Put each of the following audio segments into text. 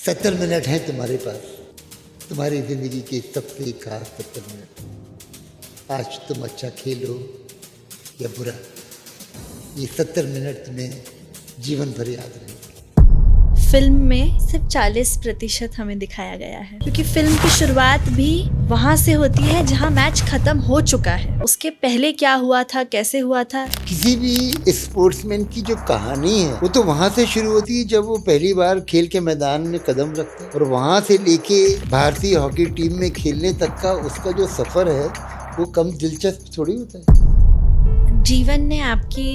70 minute हैं तुम्हारे पास, तुम्हारी ज़िंदगी के सबसे खास 70 मिनट। आज तुम अच्छा खेलो या बुरा, ये 70 मिनट तुम्हें जीवन भर याद रहेंगे। फिल्म में सिर्फ 40% हमें दिखाया गया है, क्योंकि फिल्म की शुरुआत भी वहाँ से होती है जहाँ मैच खत्म हो चुका है। उसके पहले क्या हुआ था, कैसे हुआ था। किसी भी स्पोर्ट्समैन की जो कहानी है वो तो वहाँ से शुरू होती है जब वो पहली बार खेल के मैदान में कदम रखता है, और वहाँ से लेके भारतीय हॉकी टीम में खेलने तक का उसका जो सफर है वो कम दिलचस्प थोड़ी होता है। जीवन ने आपकी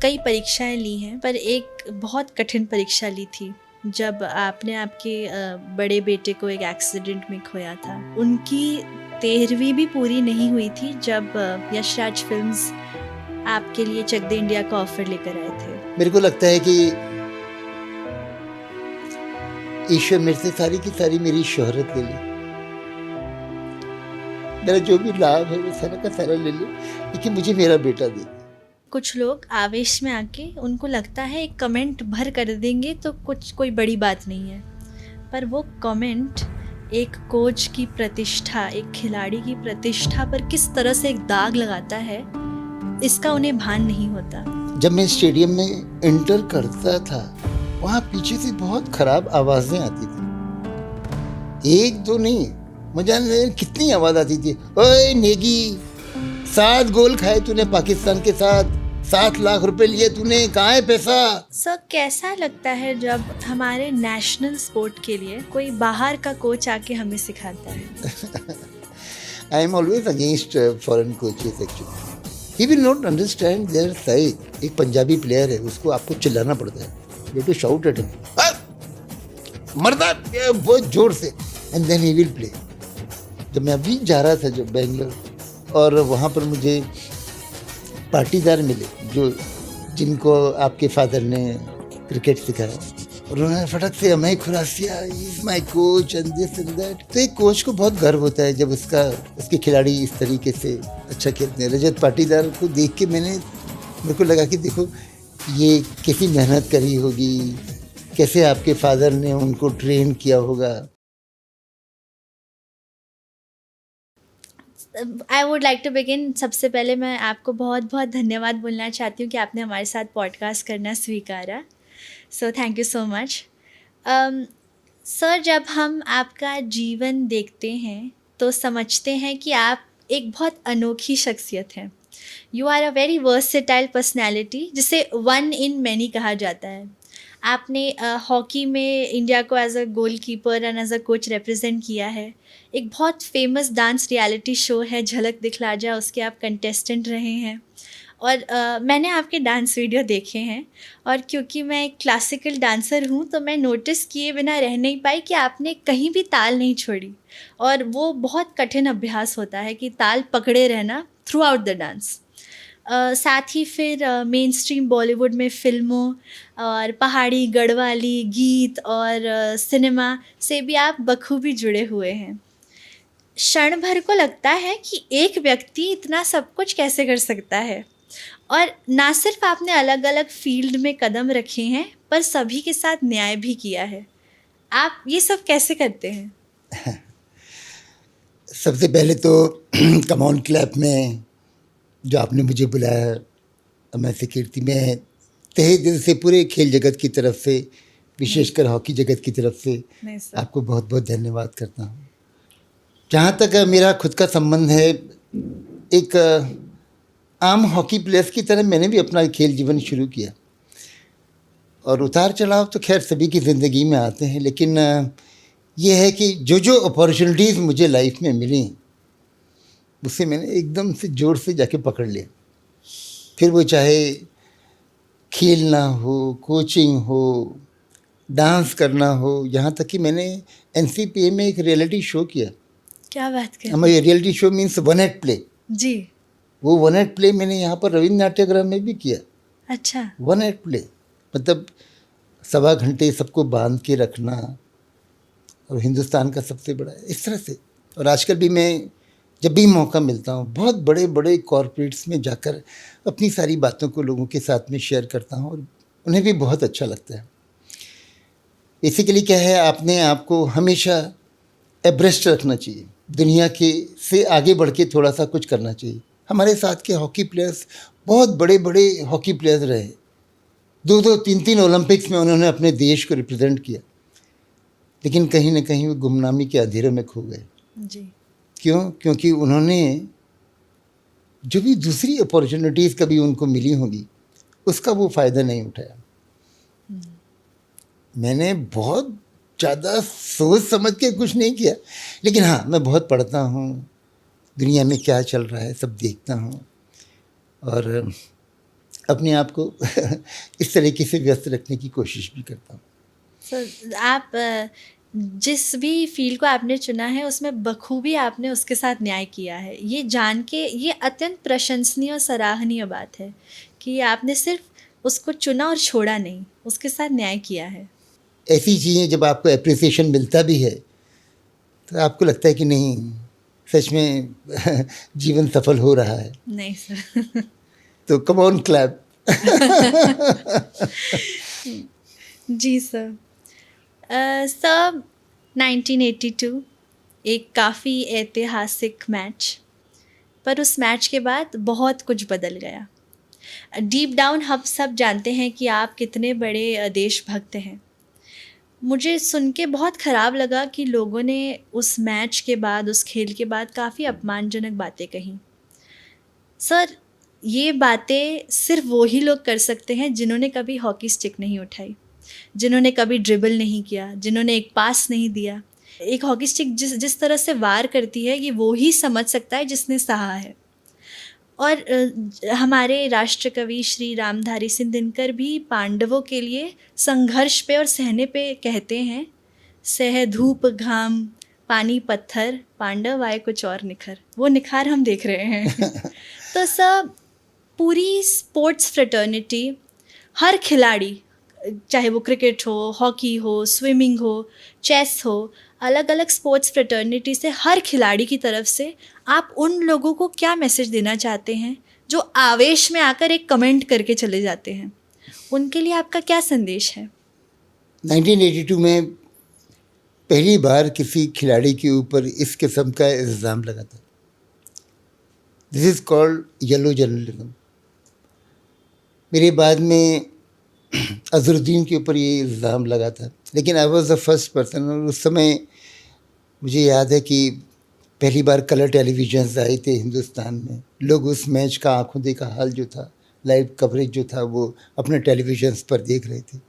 कई परीक्षाएं ली हैं, पर एक बहुत कठिन परीक्षा ली थी जब आपने आपके बड़े बेटे को एक एक्सीडेंट में खोया था। उनकी 13वीं भी पूरी नहीं हुई थी जब यशराज फिल्म्स आपके लिए चक दे इंडिया का ऑफर लेकर आए थे। मेरे को लगता है कि ईश्वर मेरे से सारी की सारी मेरी शोहरत ले ली, मेरा जो भी लाभ है वो सारा का सारा ले ली, लेकिन मुझे मेरा बेटा दे। कुछ लोग आवेश में आके उनको लगता है एक कमेंट भर कर देंगे तो कोई बड़ी बात नहीं है, पर वो कमेंट एक कोच की प्रतिष्ठा, एक खिलाड़ी की प्रतिष्ठा पर किस तरह से एक दाग लगाता है, इसका उन्हें भान नहीं होता। जब मैं स्टेडियम में एंटर करता था वहाँ पीछे से बहुत खराब आवाजें आती थी, एक दो नहीं, मुझे कितनी आवाज आती थी। ओए नेगी, 7 गोल खाए तूने पाकिस्तान के साथ, 7 लाख रुपए लिए तूने, कहाँ है पैसा। सर, कैसा लगता है जब हमारे नेशनल स्पोर्ट के लिए कोई बाहर का कोच आके हमें सिखाता है। I am always against foreign coaches actually, he will not understand their side. एक पंजाबी प्लेयर है, उसको आपको चिल्लाना पड़ता है, you have to shout at him, मरदा बहुत जोर से, and then he will play. जब मैं अभी जा रहा था जब बेंगलोर, और वहाँ पर मुझे पाटीदार मिले जो जिनको आपके फादर ने क्रिकेट सिखाया, और उन्होंने फटक से हमें Khurasia, is my coach and this and that. तो एक कोच को बहुत गर्व होता है जब उसके खिलाड़ी इस तरीके से अच्छा खेलते हैं। रजत पाटीदार को देख के मेरे को लगा कि देखो ये कैसी मेहनत करी होगी, कैसे आपके फादर ने उनको ट्रेन किया होगा। I would like to begin, सबसे पहले मैं आपको बहुत बहुत धन्यवाद बोलना चाहती हूँ कि आपने हमारे साथ पॉडकास्ट करना स्वीकारा। So thank you so much. Sir, जब हम आपका जीवन देखते हैं तो समझते हैं कि आप एक बहुत अनोखी शख्सियत हैं। You are a very versatile personality, जिसे वन इन मैनी कहा जाता है। आपने हॉकी में इंडिया को as a goalkeeper and as a coach represent किया है। एक बहुत फेमस डांस रियलिटी शो है झलक दिखला जा, उसके आप कंटेस्टेंट रहे हैं, और मैंने आपके डांस वीडियो देखे हैं, और क्योंकि मैं एक क्लासिकल डांसर हूँ तो मैं नोटिस किए बिना रह नहीं पाई कि आपने कहीं भी ताल नहीं छोड़ी, और वो बहुत कठिन अभ्यास होता है कि ताल पकड़े रहना थ्रू आउट द डांस। साथ ही फिर मेन स्ट्रीम बॉलीवुड में फ़िल्मों और पहाड़ी गढ़वाली गीत और सिनेमा से भी आप बखूबी जुड़े हुए हैं। क्षण भर को लगता है कि एक व्यक्ति इतना सब कुछ कैसे कर सकता है, और ना सिर्फ आपने अलग अलग फील्ड में कदम रखे हैं पर सभी के साथ न्याय भी किया है। आप ये सब कैसे करते हैं? सबसे पहले तो कम ऑन क्लैप में जो आपने मुझे बुलाया, मैं कीर्ति में तहे दिल से पूरे खेल जगत की तरफ से, विशेषकर हॉकी जगत की तरफ से आपको बहुत बहुत धन्यवाद करता हूँ। जहाँ तक मेरा खुद का संबंध है, एक आम हॉकी प्लेयर की तरह मैंने भी अपना खेल जीवन शुरू किया, और उतार चढ़ाव तो खैर सभी की ज़िंदगी में आते हैं, लेकिन ये है कि जो अपॉर्चुनिटीज़ मुझे लाइफ में मिली उससे मैंने एकदम से जोर से जाके पकड़ लिया। फिर वो चाहे खेलना हो, कोचिंग हो, डांस करना हो, यहाँ तक कि मैंने NCPA में एक रियलिटी शो किया। क्या बात कर? हमारे reality show means one act play जी। वो वन एक्ट प्ले मैंने यहाँ पर रविंद्र नाट्यगृह में भी किया। अच्छा। वन एक्ट प्ले मतलब 1.25 घंटे सबको बांध के रखना, और हिंदुस्तान का सबसे बड़ा इस तरह से। और आजकल भी मैं जब भी मौका मिलता हूँ बहुत बड़े बड़े कॉरपोरेट्स में जाकर अपनी सारी बातों को लोगों के साथ में शेयर करता हूँ, और उन्हें भी बहुत अच्छा लगता है। बेसिकली क्या है, आपने आपको हमेशा एब्रेस्ट रखना चाहिए, दुनिया के से आगे बढ़ के थोड़ा सा कुछ करना चाहिए। हमारे साथ के हॉकी प्लेयर्स बहुत बड़े बड़े हॉकी प्लेयर्स रहे, 2-2 3-3 ओलंपिक्स में उन्होंने अपने देश को रिप्रेजेंट किया, लेकिन कहीं ना कहीं वो गुमनामी के अंधेरों में खो गए। जी। क्यों? क्योंकि उन्होंने जो भी दूसरी अपॉर्चुनिटीज़ कभी उनको मिली होंगी उसका वो फ़ायदा नहीं उठाया। मैंने बहुत ज़्यादा सोच समझ के कुछ नहीं किया, लेकिन हाँ, मैं बहुत पढ़ता हूँ, दुनिया में क्या चल रहा है सब देखता हूँ, और अपने आप को इस तरीके से व्यस्त रखने की कोशिश भी करता हूँ। सर आप जिस भी फील्ड को आपने चुना है उसमें बखूबी आपने उसके साथ न्याय किया है। ये जान के ये अत्यंत प्रशंसनीय और सराहनीय बात है कि आपने सिर्फ उसको चुना और छोड़ा नहीं, उसके साथ न्याय किया है। ऐसी चीज़ें जब आपको एप्रिसिएशन मिलता भी है तो आपको लगता है कि नहीं, सच में जीवन सफल हो रहा है। नहीं सर। तो कम ऑन क्लैप। जी सर। सर 1982 एक काफ़ी ऐतिहासिक मैच, पर उस मैच के बाद बहुत कुछ बदल गया। डीप डाउन हम सब जानते हैं कि आप कितने बड़े देशभक्त हैं। मुझे सुन के बहुत ख़राब लगा कि लोगों ने उस मैच के बाद, उस खेल के बाद काफ़ी अपमानजनक बातें कहीं। सर, ये बातें सिर्फ वो ही लोग कर सकते हैं जिन्होंने कभी हॉकी स्टिक नहीं उठाई, जिन्होंने कभी ड्रिबल नहीं किया, जिन्होंने एक पास नहीं दिया। एक हॉकी स्टिक जिस तरह से वार करती है, ये वो ही समझ सकता है जिसने सहा है। और हमारे राष्ट्रकवि श्री रामधारी सिंह दिनकर भी पांडवों के लिए संघर्ष पे और सहने पे कहते हैं, सह धूप घाम पानी पत्थर पांडव आए कुछ और निखर। वो निखार हम देख रहे हैं। तो सब पूरी स्पोर्ट्स फ्रेटर्निटी, हर खिलाड़ी, चाहे वो क्रिकेट हो, हॉकी हो, स्विमिंग हो, चेस हो, अलग अलग स्पोर्ट्स फ्रेटर्निटी से हर खिलाड़ी की तरफ से आप उन लोगों को क्या मैसेज देना चाहते हैं जो आवेश में आकर एक कमेंट करके चले जाते हैं? उनके लिए आपका क्या संदेश है? 1982 में पहली बार किसी खिलाड़ी के ऊपर इस किस्म का इल्ज़ाम लगा था। This is called yellow journalism. मेरे बाद में अजहरुद्दीन के ऊपर ये इल्ज़ाम लगा था, लेकिन I was the first person. और उस समय मुझे याद है कि पहली बार कलर टेलीविजन्स आए थे हिंदुस्तान में। लोग उस मैच का आंखों देखा हाल जो था, लाइव कवरेज जो था, वो अपने टेलीविजन्स पर देख रहे थे।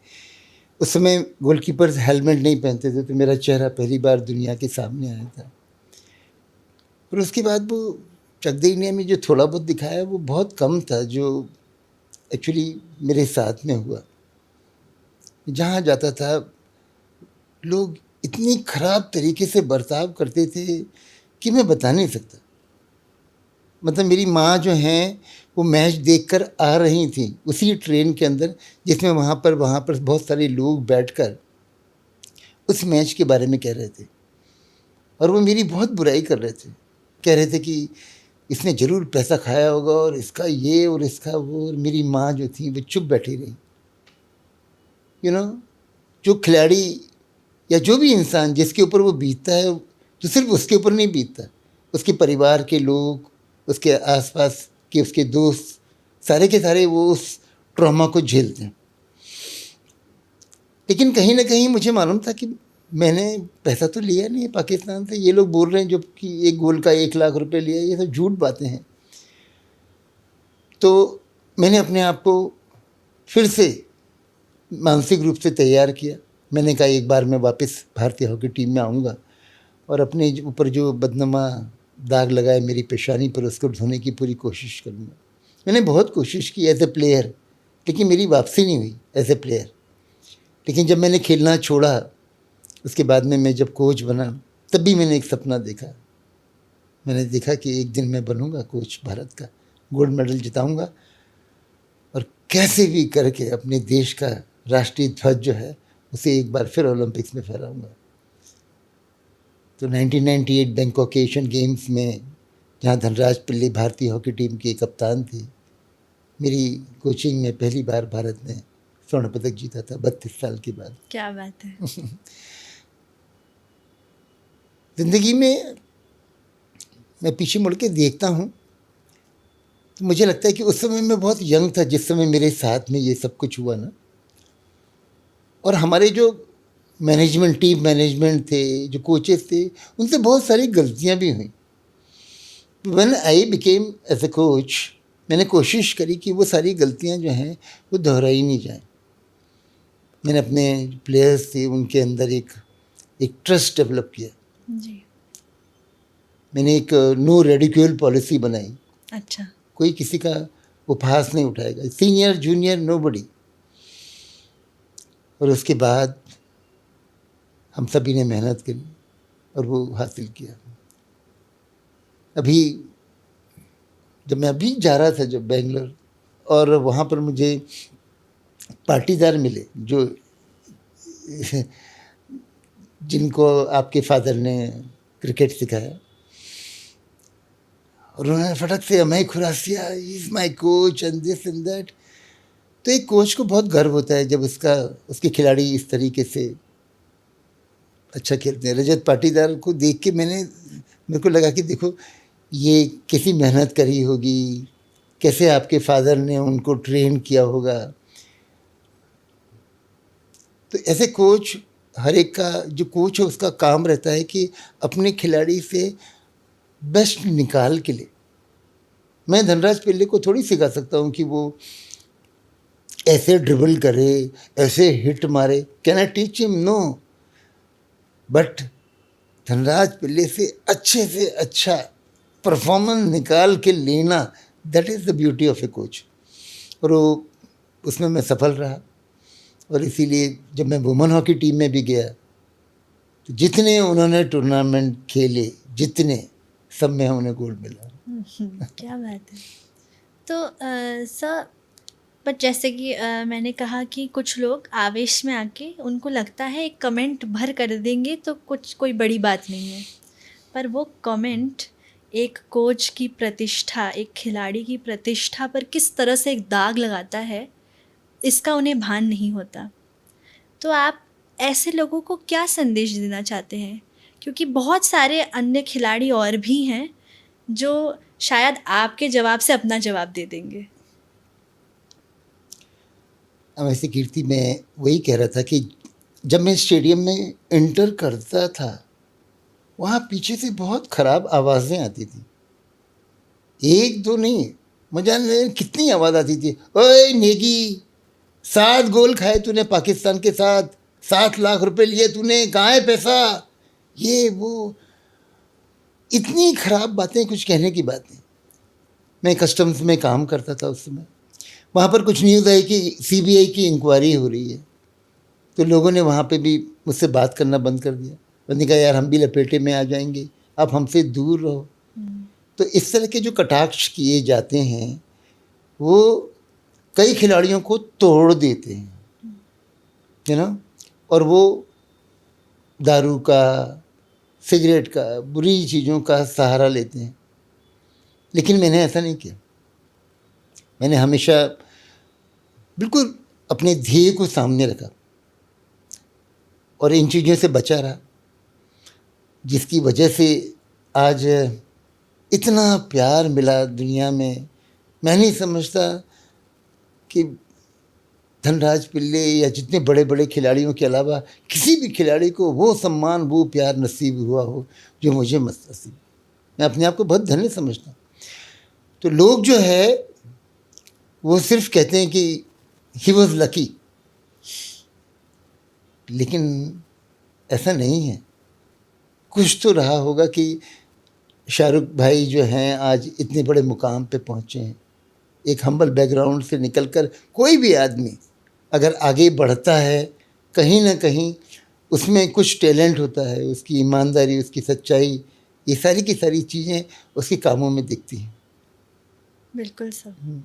उस समय गोलकीपर्स हेलमेट नहीं पहनते थे, तो मेरा चेहरा पहली बार दुनिया के सामने आया था। और उसके बाद वो चक दे इंडिया में जो थोड़ा बहुत दिखाया वो बहुत कम था, जो एक्चुअली मेरे साथ में हुआ। जहाँ जाता था लोग इतनी ख़राब तरीके से बर्ताव करते थे कि मैं बता नहीं सकता। मतलब मेरी माँ जो हैं वो मैच देखकर आ रही थी उसी ट्रेन के अंदर जिसमें वहाँ पर बहुत सारे लोग बैठकर उस मैच के बारे में कह रहे थे, और वो मेरी बहुत बुराई कर रहे थे। कह रहे थे कि इसने ज़रूर पैसा खाया होगा और इसका ये और इसका वो। और मेरी माँ जो थी वो चुप बैठी रही। जो खिलाड़ी या जो भी इंसान जिसके ऊपर वो बीतता है, तो सिर्फ उसके ऊपर नहीं बीतता, उसके परिवार के लोग, उसके आसपास के उसके दोस्त, सारे के सारे वो उस ट्रॉमा को झेलते हैं। लेकिन कहीं ना कहीं मुझे मालूम था कि मैंने पैसा तो लिया नहीं है पाकिस्तान से। ये लोग बोल रहे हैं जो कि एक गोल का 1 लाख रुपए लिया, ये सब झूठ बातें हैं। तो मैंने अपने आप को फिर से मानसिक रूप से तैयार किया। मैंने कहा एक बार मैं वापस भारतीय हॉकी टीम में आऊँगा और अपने ऊपर जो बदनमा दाग लगाए मेरी पेशानी पर, उसको धोने की पूरी कोशिश करूँगा। मैंने बहुत कोशिश की एज ए प्लेयर, लेकिन मेरी वापसी नहीं हुई एज ए प्लेयर। लेकिन जब मैंने खेलना छोड़ा, उसके बाद में मैं जब कोच बना, तब भी मैंने एक सपना देखा। मैंने देखा कि एक दिन मैं बनूंगा कोच भारत का, गोल्ड मेडल जिताऊंगा और कैसे भी करके अपने देश का राष्ट्रीय ध्वज जो है उसे एक बार फिर ओलंपिक्स में फहराऊंगा। तो 1998 बैंकॉक एशियन गेम्स में, जहाँ धनराज पिल्ले भारतीय हॉकी टीम के कप्तान थे, मेरी कोचिंग में पहली बार भारत ने स्वर्ण पदक जीता था 32 साल के बाद। क्या बात है। ज़िंदगी में मैं पीछे मुड़ के देखता हूँ तो मुझे लगता है कि उस समय मैं बहुत यंग था जिस समय मेरे साथ में ये सब कुछ हुआ ना। और हमारे जो मैनेजमेंट, टीम मैनेजमेंट थे, जो कोचेस थे, उनसे बहुत सारी गलतियाँ भी हुई। When I became as a coach, मैंने कोशिश करी कि वो सारी गलतियाँ जो हैं वो दोहराई नहीं जाए। मैंने अपने प्लेयर्स थे उनके अंदर एक ट्रस्ट डेवलप किया। जी। मैंने एक नो रेडिक्यूल पॉलिसी बनाई। अच्छा। कोई किसी का उपहास नहीं उठाएगा, सीनियर जूनियर नोबडी। और उसके बाद हम सभी ने मेहनत करी और वो हासिल किया। अभी जब मैं अभी जा रहा था जब बेंगलोर, और वहाँ पर मुझे पाटीदार मिले जो जिनको आपके फादर ने क्रिकेट सिखाया, और उन्होंने फटक से Amay Khurasia is my coach and this and that. तो एक कोच को बहुत गर्व होता है जब उसके खिलाड़ी इस तरीके से अच्छा खेलते हैं। रजत पाटीदार को देख के मेरे को लगा कि देखो ये कैसी मेहनत करी होगी, कैसे आपके फादर ने उनको ट्रेन किया होगा। तो ऐसे कोच, हर एक का जो कोच है उसका काम रहता है कि अपने खिलाड़ी से बेस्ट निकाल के ले। मैं धनराज पिल्ले को थोड़ी सिखा सकता हूँ कि वो ऐसे ड्रिबल करे, ऐसे हिट मारे। Can I teach him? No. But Dhanraj Pillay से अच्छा परफॉर्मेंस निकाल के लेना, that is the beauty of a coach. और वो उसमें मैं सफल रहा। और इसीलिए जब मैं वुमेन हॉकी टीम में भी गया तो जितने उन्होंने टूर्नामेंट खेले, जितने, सब में उन्हें गोल्ड मिला। क्या बात है। तो सर, बट जैसे कि मैंने कहा कि कुछ लोग आवेश में आके उनको लगता है एक कमेंट भर कर देंगे तो कोई बड़ी बात नहीं है, पर वो कमेंट एक कोच की प्रतिष्ठा, एक खिलाड़ी की प्रतिष्ठा पर किस तरह से एक दाग लगाता है, इसका उन्हें भान नहीं होता। तो आप ऐसे लोगों को क्या संदेश देना चाहते हैं? क्योंकि बहुत सारे अन्य खिलाड़ी और भी हैं जो शायद आपके जवाब से अपना जवाब दे देंगे। वैसे कीर्ति, मैं वही कह रहा था कि जब मैं स्टेडियम में एंटर करता था वहाँ पीछे से बहुत ख़राब आवाज़ें आती थी। एक दो नहीं, मजा नहीं, कितनी आवाज़ आती थी। ओए नेगी, 7 गोल खाए तूने पाकिस्तान के साथ, 7 लाख रुपए लिए तूने, कहाँ है पैसा, ये वो, इतनी ख़राब बातें, कुछ कहने की बात नहीं। मैं कस्टम्स में काम करता था उस समय। वहाँ पर कुछ न्यूज़ आई कि सीबीआई की इंक्वायरी हो रही है, तो लोगों ने वहाँ पे भी मुझसे बात करना बंद कर दिया। मैंने कहा यार हम भी लपेटे में आ जाएंगे, आप हमसे दूर रहो। तो इस तरह के जो कटाक्ष किए जाते हैं वो कई खिलाड़ियों को तोड़ देते हैं, है ना। और वो दारू का, सिगरेट का, बुरी चीज़ों का सहारा लेते हैं। लेकिन मैंने ऐसा नहीं किया। मैंने हमेशा बिल्कुल अपने ध्येय को सामने रखा और इन चीज़ों से बचा रहा, जिसकी वजह से आज इतना प्यार मिला दुनिया में। मैं नहीं समझता कि धनराज पिल्ले या जितने बड़े बड़े खिलाड़ियों के अलावा किसी भी खिलाड़ी को वो सम्मान, वो प्यार नसीब हुआ हो जो मुझे मत नसीब। मैं अपने आप को बहुत धन्य समझता हूँ। तो लोग जो है वो सिर्फ कहते हैं कि ही वॉज लकी, लेकिन ऐसा नहीं है। कुछ तो रहा होगा कि शाहरुख भाई जो हैं आज इतने बड़े मुकाम पे पहुँचे हैं। एक हम्बल बैकग्राउंड से निकलकर कोई भी आदमी अगर आगे बढ़ता है, कहीं ना कहीं उसमें कुछ टैलेंट होता है, उसकी ईमानदारी, उसकी सच्चाई, ये सारी की सारी चीज़ें उसके कामों में दिखती हैं। बिल्कुल सर।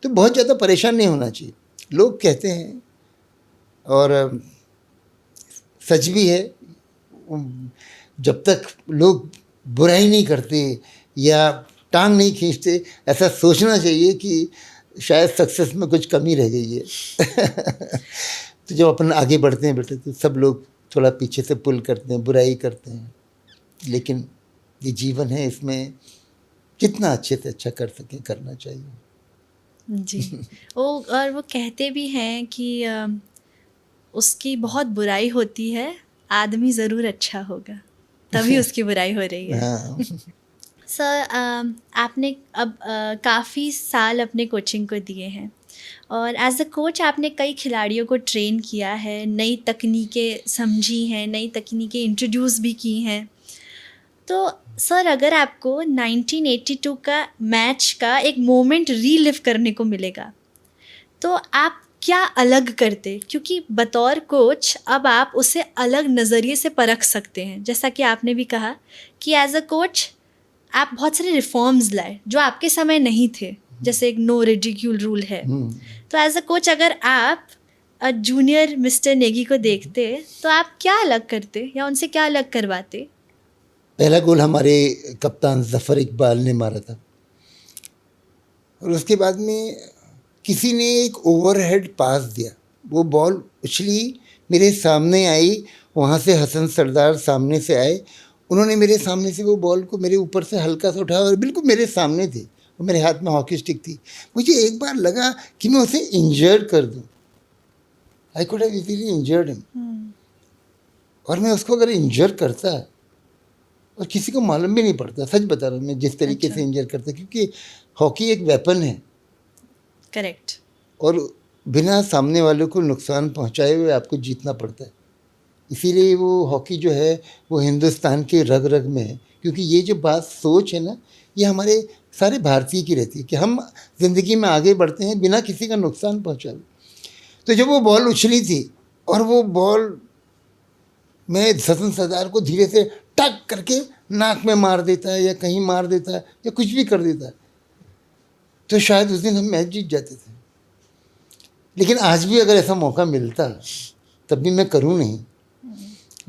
तो बहुत ज़्यादा परेशान नहीं होना चाहिए। लोग कहते हैं, और सच भी है, जब तक लोग बुराई नहीं करते या टांग नहीं खींचते, ऐसा सोचना चाहिए कि शायद सक्सेस में कुछ कमी रह गई है। तो जब अपन आगे बढ़ते हैं बेटे तो सब लोग थोड़ा पीछे से पुल करते हैं, बुराई करते हैं, लेकिन ये जीवन है, इसमें जितना अच्छे से अच्छा कर सके करना चाहिए। जी। और वो कहते भी हैं कि उसकी बहुत बुराई होती है, आदमी ज़रूर अच्छा होगा, तभी उसकी बुराई हो रही है। हाँ। सर, आपने अब काफ़ी साल अपने कोचिंग को दिए हैं और एज अ कोच आपने कई खिलाड़ियों को ट्रेन किया है, नई तकनीकें समझी हैं, नई तकनीकें इंट्रोड्यूस भी की हैं। तो सर, अगर आपको 1982 का मैच का एक मोमेंट रीलिव करने को मिलेगा तो आप क्या अलग करते? क्योंकि बतौर कोच अब आप उसे अलग नज़रिए से परख सकते हैं। जैसा कि आपने भी कहा कि एज अ कोच आप बहुत सारे रिफॉर्म्स लाए जो आपके समय नहीं थे, जैसे एक नो रिडिक्यूल रूल है। तो एज अ कोच अगर आप जूनियर मिस्टर नेगी को देखते तो आप क्या अलग करते या उनसे क्या अलग करवाते? पहला गोल हमारे कप्तान ज़फ़र इकबाल ने मारा था और उसके बाद में किसी ने एक ओवरहेड पास दिया, वो बॉल उछली, मेरे सामने आई, वहाँ से हसन सरदार सामने से आए, उन्होंने मेरे सामने से वो बॉल को मेरे ऊपर से हल्का सा उठाया और बिल्कुल मेरे सामने थे और मेरे हाथ में हॉकी स्टिक थी। मुझे एक बार लगा कि मैं उसे इंजर्ड कर दूँ, I could have easily injured him, और मैं उसको अगर इंजर करता और किसी को मालूम भी नहीं पड़ता, सच बता रहा हूँ मैं, जिस तरीके से इंजर करता, क्योंकि हॉकी एक वेपन है। करेक्ट। और बिना सामने वालों को नुकसान पहुंचाए हुए आपको जीतना पड़ता है। इसीलिए वो हॉकी जो है वो हिंदुस्तान के रग रग में है, क्योंकि ये जो बात सोच है ना, ये हमारे सारे भारतीय की रहती है कि हम ज़िंदगी में आगे बढ़ते हैं बिना किसी का नुकसान पहुंचाए। तो जब वो बॉल उछली थी और वो बॉल मैं हसन सरदार को धीरे से टक करके नाक में मार देता है या कहीं मार देता है या कुछ भी कर देता है, तो शायद उस दिन हम मैच जीत जाते थे। लेकिन आज भी अगर ऐसा मौका मिलता तब भी मैं करूं नहीं।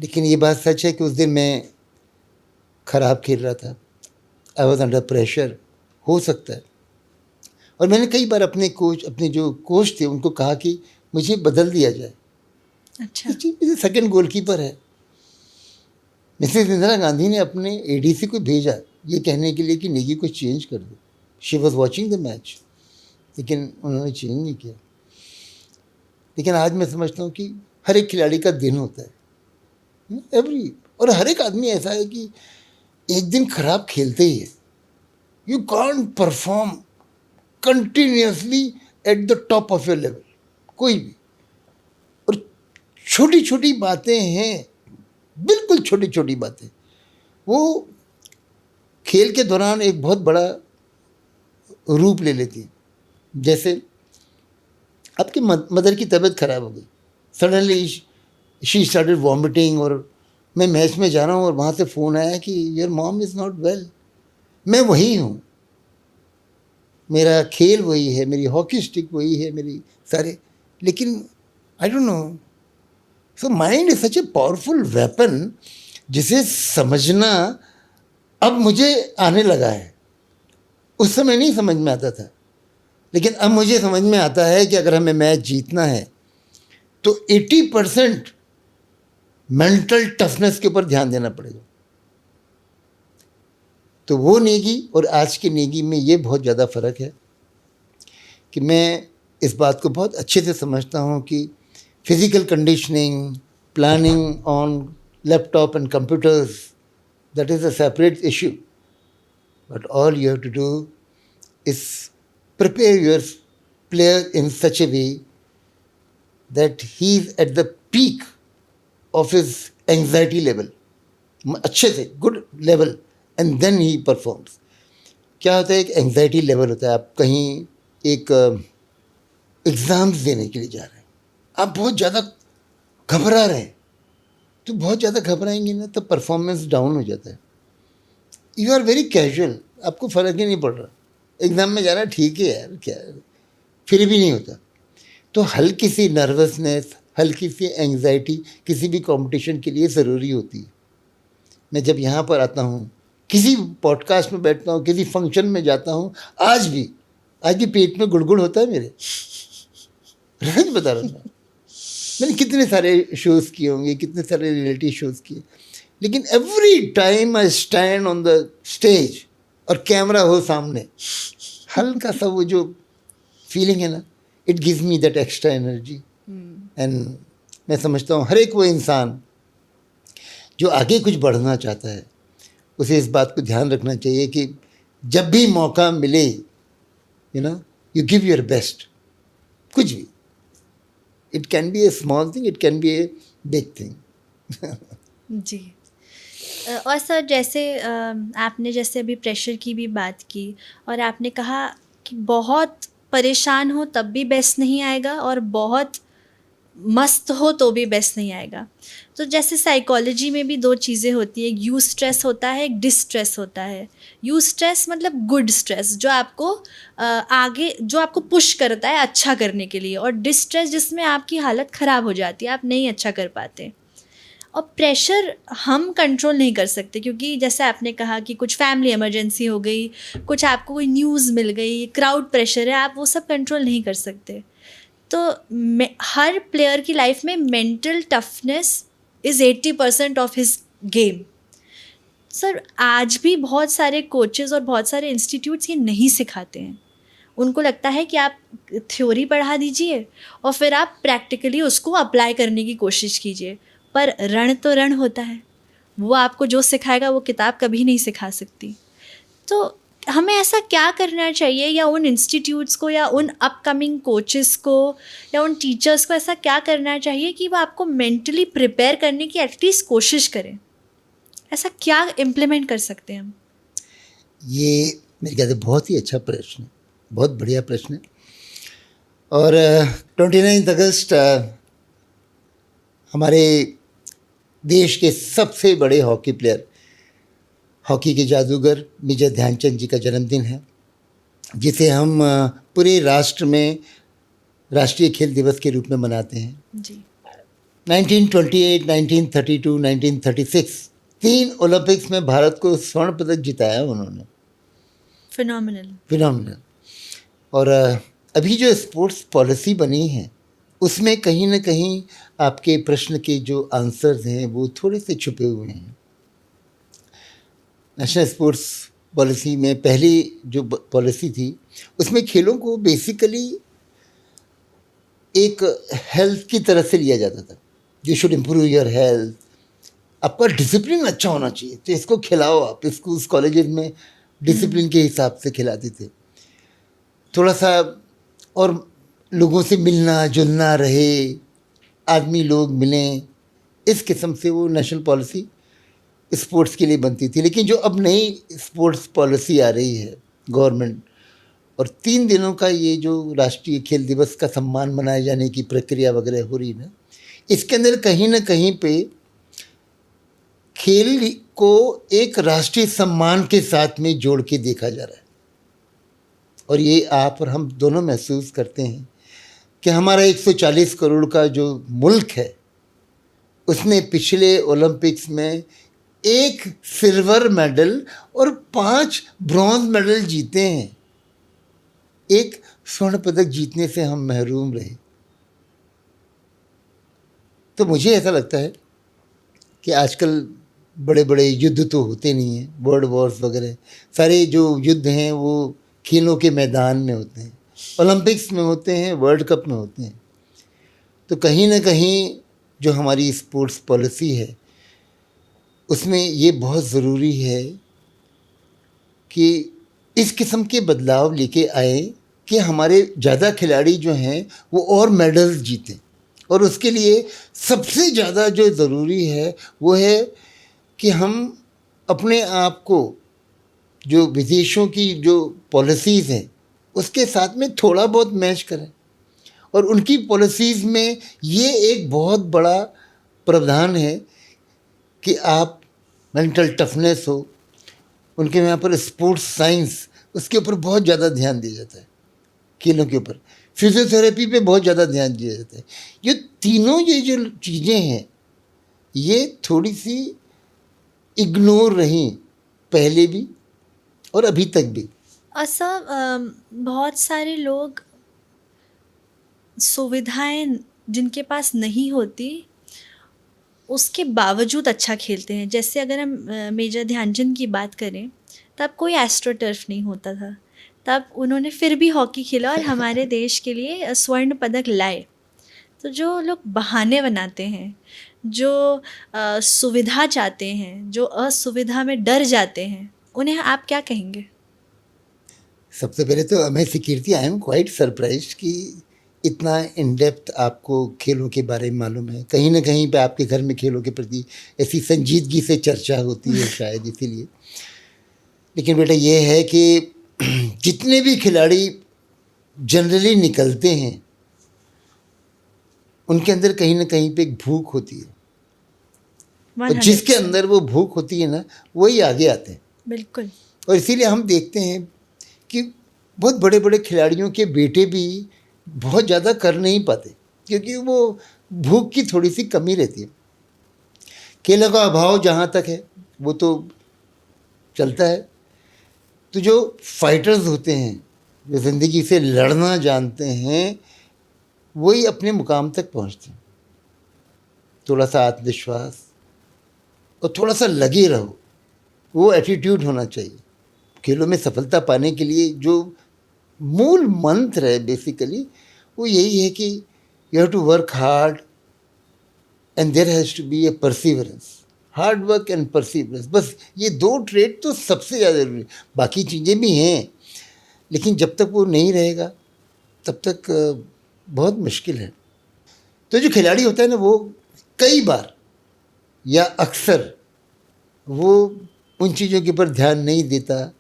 लेकिन ये बात सच है कि उस दिन मैं ख़राब खेल रहा था, आई वॉज अंडर प्रेशर, हो सकता है। और मैंने कई बार अपने जो कोच थे उनको कहा कि मुझे बदल दिया जाए। अच्छा। सेकंड गोलकीपर है। मिसेस इंदिरा गांधी ने अपने एडीसी को भेजा ये कहने के लिए कि नेगी को चेंज कर दो। She was watching the match, लेकिन उन्होंने चेंज नहीं किया। लेकिन आज मैं समझता हूँ कि हर एक खिलाड़ी का दिन होता है, और हर एक आदमी ऐसा है कि एक दिन खराब खेलते ही है। You can't perform continuously at the top of your level, कोई भी। और छोटी छोटी बातें हैं, बिल्कुल छोटी छोटी बातें, वो खेल के दौरान एक बहुत बड़ा रूप ले लेती है। जैसे आपकी मदर की तबीयत खराब हो गई, सडनली शी स्टार्टेड वॉमिटिंग, और मैं मैच में जा रहा हूँ और वहाँ से फ़ोन आया कि your mom is not well. मैं वही हूँ, मेरा खेल वही है, मेरी हॉकी स्टिक वही है, मेरी सारे, लेकिन I don't know. So mind is such a powerful weapon जिसे समझना अब मुझे आने लगा है। उस समय नहीं समझ में आता था, लेकिन अब मुझे समझ में आता है कि अगर हमें मैच जीतना है तो 80% मेंटल टफनेस के ऊपर ध्यान देना पड़ेगा। तो वो नेगी और आज की नेगी में ये बहुत ज़्यादा फ़र्क है कि मैं इस बात को बहुत अच्छे से समझता हूँ कि physical conditioning, planning on laptop and computers, that is a separate issue. But all you have to do is prepare your player in such a way that he is at the peak of his anxiety level, अच्छे से good level, and then he performs. क्या होता है, एक anxiety level होता है। आप कहीं एक एग्ज़ाम्स देने के लिए जा रहे हैं, आप बहुत ज़्यादा घबरा रहे हैं, तो बहुत ज़्यादा घबराएंगे ना तो परफॉर्मेंस डाउन हो जाता है। यू आर वेरी कैजुअल, आपको फ़र्क ही नहीं पड़ रहा, एग्ज़ाम में जाना ठीक है यार, क्या फिर भी नहीं होता। तो हल्की सी नर्वसनेस, हल्की सी एंग्जाइटी किसी भी कंपटीशन के लिए ज़रूरी होती है। मैं जब यहाँ पर आता हूँ, किसी पॉडकास्ट में बैठता हूँ, किसी फंक्शन में जाता हूँ, आज भी आज भी पेट में गुड़गुड़ होता है मेरे, सच बता रहा हूँ। मैंने कितने सारे शोज़ किए होंगे, कितने सारे रियलिटी शोज़ किए, लेकिन every time I stand on the stage और कैमरा हो सामने, हल्का सा वो जो फीलिंग है ना, it gives me that extra energy. And मैं समझता हूँ हर एक वो इंसान जो आगे कुछ बढ़ना चाहता है, उसे इस बात को ध्यान रखना चाहिए कि जब भी मौका मिले, you know, you give your best. कुछ भी, it can be a small thing, it can be a big thing. जी। और सर जैसे आपने जैसे अभी प्रेशर की भी बात की और आपने कहा कि बहुत परेशान हो तब भी बेस्ट नहीं आएगा और बहुत मस्त हो तो भी बेस्ट नहीं आएगा। तो जैसे साइकोलॉजी में भी दो चीज़ें होती है, एक यू स्ट्रेस होता है, एक डिस्ट्रेस होता है। यू स्ट्रेस मतलब गुड स्ट्रेस जो आपको आगे जो आपको पुश करता है अच्छा करने के लिए, और डिस्ट्रेस जिसमें आपकी हालत ख़राब हो जाती है, आप नहीं अच्छा कर पाते। और प्रेशर हम कंट्रोल नहीं कर सकते क्योंकि जैसे आपने कहा कि कुछ फैमिली इमरजेंसी हो गई, कुछ आपको कोई न्यूज़ मिल गई, क्राउड प्रेशर है, आप वो सब कंट्रोल नहीं कर सकते। तो हर प्लेयर की लाइफ में mental toughness is 80% of his game. Sir आज भी बहुत सारे कोचेज़ और बहुत सारे इंस्टीट्यूट्स ये नहीं सिखाते हैं। उनको लगता है कि आप थ्योरी पढ़ा दीजिए और फिर आप प्रैक्टिकली उसको अप्लाई करने की कोशिश कीजिए, पर रण तो रण होता है, वो आपको जो सिखाएगा वो किताब कभी नहीं सिखा सकती। तो हमें ऐसा क्या करना चाहिए, या उन इंस्टीट्यूट्स को या उन अपकमिंग कोचेस को या उन टीचर्स को ऐसा क्या करना चाहिए कि वो आपको मेंटली प्रिपेयर करने की एटलीस्ट कोशिश करें? ऐसा क्या इम्प्लीमेंट कर सकते हैं हम? ये मेरे ख्याल से बहुत ही अच्छा प्रश्न है, बहुत बढ़िया प्रश्न है। और 29 अगस्त हमारे देश के सबसे बड़े हॉकी प्लेयर, हॉकी के जादूगर मेजर ध्यानचंद जी का जन्मदिन है, जिसे हम पूरे राष्ट्र में राष्ट्रीय खेल दिवस के रूप में मनाते हैं। जी। 1928, 1932, 1936 3 ओलंपिक्स में भारत को स्वर्ण पदक जिताया उन्होंने। फिनोमिनल। और अभी जो स्पोर्ट्स पॉलिसी बनी है उसमें कहीं ना कहीं आपके प्रश्न के जो आंसर्स हैं वो थोड़े से छुपे हुए हैं। नेशनल स्पोर्ट्स पॉलिसी में पहली जो पॉलिसी थी उसमें खेलों को बेसिकली एक हेल्थ की तरह से लिया जाता था। You should improve your health, आपका डिसिप्लिन अच्छा होना चाहिए, तो इसको खिलाओ। आप स्कूल्स कॉलेजेस में डिसिप्लिन के हिसाब से खिलाते थे, थोड़ा सा और लोगों से मिलना जुलना रहे, आदमी लोग मिलें, इस किस्म से वो नेशनल पॉलिसी स्पोर्ट्स के लिए बनती थी। लेकिन जो अब नई स्पोर्ट्स पॉलिसी आ रही है गवर्नमेंट, और 3 दिनों का ये जो राष्ट्रीय खेल दिवस का सम्मान मनाए जाने की प्रक्रिया वगैरह हो रही ना, इसके अंदर कहीं ना कहीं पे खेल को एक राष्ट्रीय सम्मान के साथ में जोड़ के देखा जा रहा है। और ये आप और हम दोनों महसूस करते हैं कि हमारा 140 करोड़ का जो मुल्क है उसने पिछले ओलंपिक्स में 1 सिल्वर मेडल और 5 ब्रॉन्ज मेडल जीते हैं। 1 स्वर्ण पदक जीतने से हम महरूम रहे। तो मुझे ऐसा लगता है कि आजकल बड़े बड़े युद्ध तो होते नहीं हैं, वर्ल्ड वॉर्स वगैरह, सारे जो युद्ध हैं वो खेलों के मैदान में होते हैं, ओलंपिक्स में होते हैं, वर्ल्ड कप में होते हैं। तो कहीं ना कहीं जो हमारी स्पोर्ट्स पॉलिसी है उसमें ये बहुत ज़रूरी है कि इस किस्म के बदलाव लेके आए कि हमारे ज़्यादा खिलाड़ी जो हैं वो और मेडल्स जीतें। और उसके लिए सबसे ज़्यादा जो ज़रूरी है वो है कि हम अपने आप को जो विदेशों की जो पॉलिसीज़ हैं उसके साथ में थोड़ा बहुत मैच करें। और उनकी पॉलिसीज़ में ये एक बहुत बड़ा प्रावधान है कि आप मेंटल टफनेस हो, उनके यहाँ पर स्पोर्ट्स साइंस, उसके ऊपर बहुत ज़्यादा ध्यान दिया जाता है, खेलों के ऊपर फिजियोथेरेपी पे बहुत ज़्यादा ध्यान दिया जाता है। ये तीनों ये जो चीज़ें हैं ये थोड़ी सी इग्नोर रहीं पहले भी और अभी तक भी। असं बहुत सारे लोग सुविधाएं जिनके पास नहीं होती उसके बावजूद अच्छा खेलते हैं। जैसे अगर हम मेजर ध्यानचंद की बात करें, तब कोई एस्ट्रो टर्फ नहीं होता था, तब उन्होंने फिर भी हॉकी खेला और हमारे देश के लिए स्वर्ण पदक लाए। तो जो लोग बहाने बनाते हैं, जो सुविधा चाहते हैं, जो असुविधा में डर जाते हैं, उन्हें आप क्या कहेंगे? सबसे पहले तो अमय कीर्ति, आई एम क्वाइट सरप्राइज कि इतना इन डेप्थ आपको खेलों के बारे में मालूम है। कहीं ना कहीं पे आपके घर में खेलों के प्रति ऐसी संजीदगी से चर्चा होती है शायद इसीलिए। लेकिन बेटा ये है कि जितने भी खिलाड़ी जनरली निकलते हैं उनके अंदर कहीं ना कहीं पे एक भूख होती है, और जिसके 100%। अंदर वो भूख होती है ना, वही आगे आते हैं। बिल्कुल। और इसीलिए हम देखते हैं कि बहुत बड़े बड़े खिलाड़ियों के बेटे भी बहुत ज़्यादा कर नहीं पाते, क्योंकि वो भूख की थोड़ी सी कमी रहती है। खेलों का अभाव जहाँ तक है वो तो चलता है। तो जो फाइटर्स होते हैं, जो ज़िंदगी से लड़ना जानते हैं, वही अपने मुकाम तक पहुँचते हैं। थोड़ा सा आत्मविश्वास और थोड़ा सा लगे रहो, वो एटीट्यूड होना चाहिए। खेलों में सफलता पाने के लिए जो मूल मंत्र है बेसिकली, वो यही है कि you have to work hard and there has to be a perseverance. Hard work and perseverance, बस ये दो ट्रेड तो सबसे ज़्यादा ज़रूरी है। बाकी चीज़ें भी हैं, लेकिन जब तक वो नहीं रहेगा तब तक बहुत मुश्किल है। तो जो खिलाड़ी होता है ना, वो कई बार या अक्सर वो उन चीज़ों के ऊपर ध्यान नहीं देता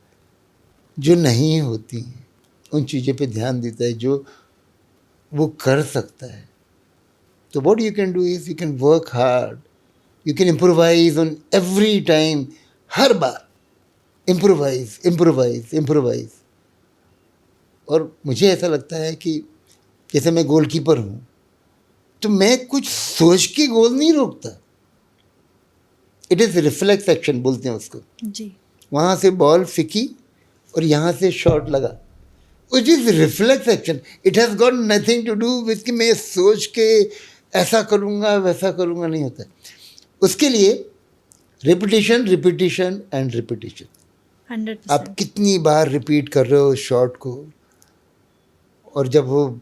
जो नहीं होती हैं, उन चीज़ों पे ध्यान देता है जो वो कर सकता है। तो what you can do is you can work hard, you can improvise on every time, her bar improvise improvise improvise. और मुझे ऐसा लगता है कि जैसे मैं गोलकीपर हूँ, तो मैं कुछ सोच के गोल नहीं रोकता। इट इज़ रिफ्लेक्स एक्शन बोलते हैं उसको। जी। वहाँ से बॉल फेंकी और यहाँ से शॉट लगा, which is reflex action. It has got nothing to do with कि मैं सोच के ऐसा करूँगा वैसा करूँगा, नहीं होता है। उसके लिए रिपीटिशन रिपीटिशन एंड रिपीटिशन। 100%। आप कितनी बार रिपीट कर रहे हो शॉट को, और जब वो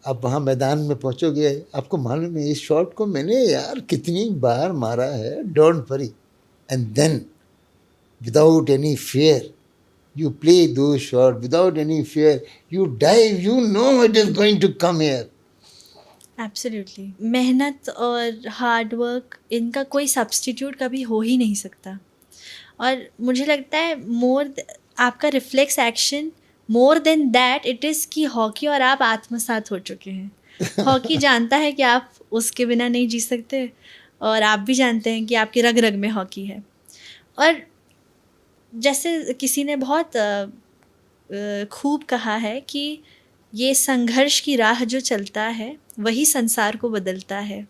आप वहाँ मैदान में पहुँचोगे, आपको मालूम है इस शॉट को मैंने यार कितनी बार मारा है, don't worry. And then without any fear you play those shots, without any fear you dive, you know it is going to come here. Absolutely. मेहनत और हार्ड वर्क, इनका कोई सब्स्टिट्यूट कभी हो ही नहीं सकता। और मुझे लगता है आपका reflex action, more than that it is कि हॉकी और आप आत्मसात हो चुके हैं। हॉकी जानता है कि आप उसके बिना नहीं जी सकते, और आप भी जानते हैं कि आपकी रग रग में हॉकी है। और जैसे किसी ने बहुत खूब कहा है कि ये संघर्ष की राह जो चलता है वही संसार को बदलता है,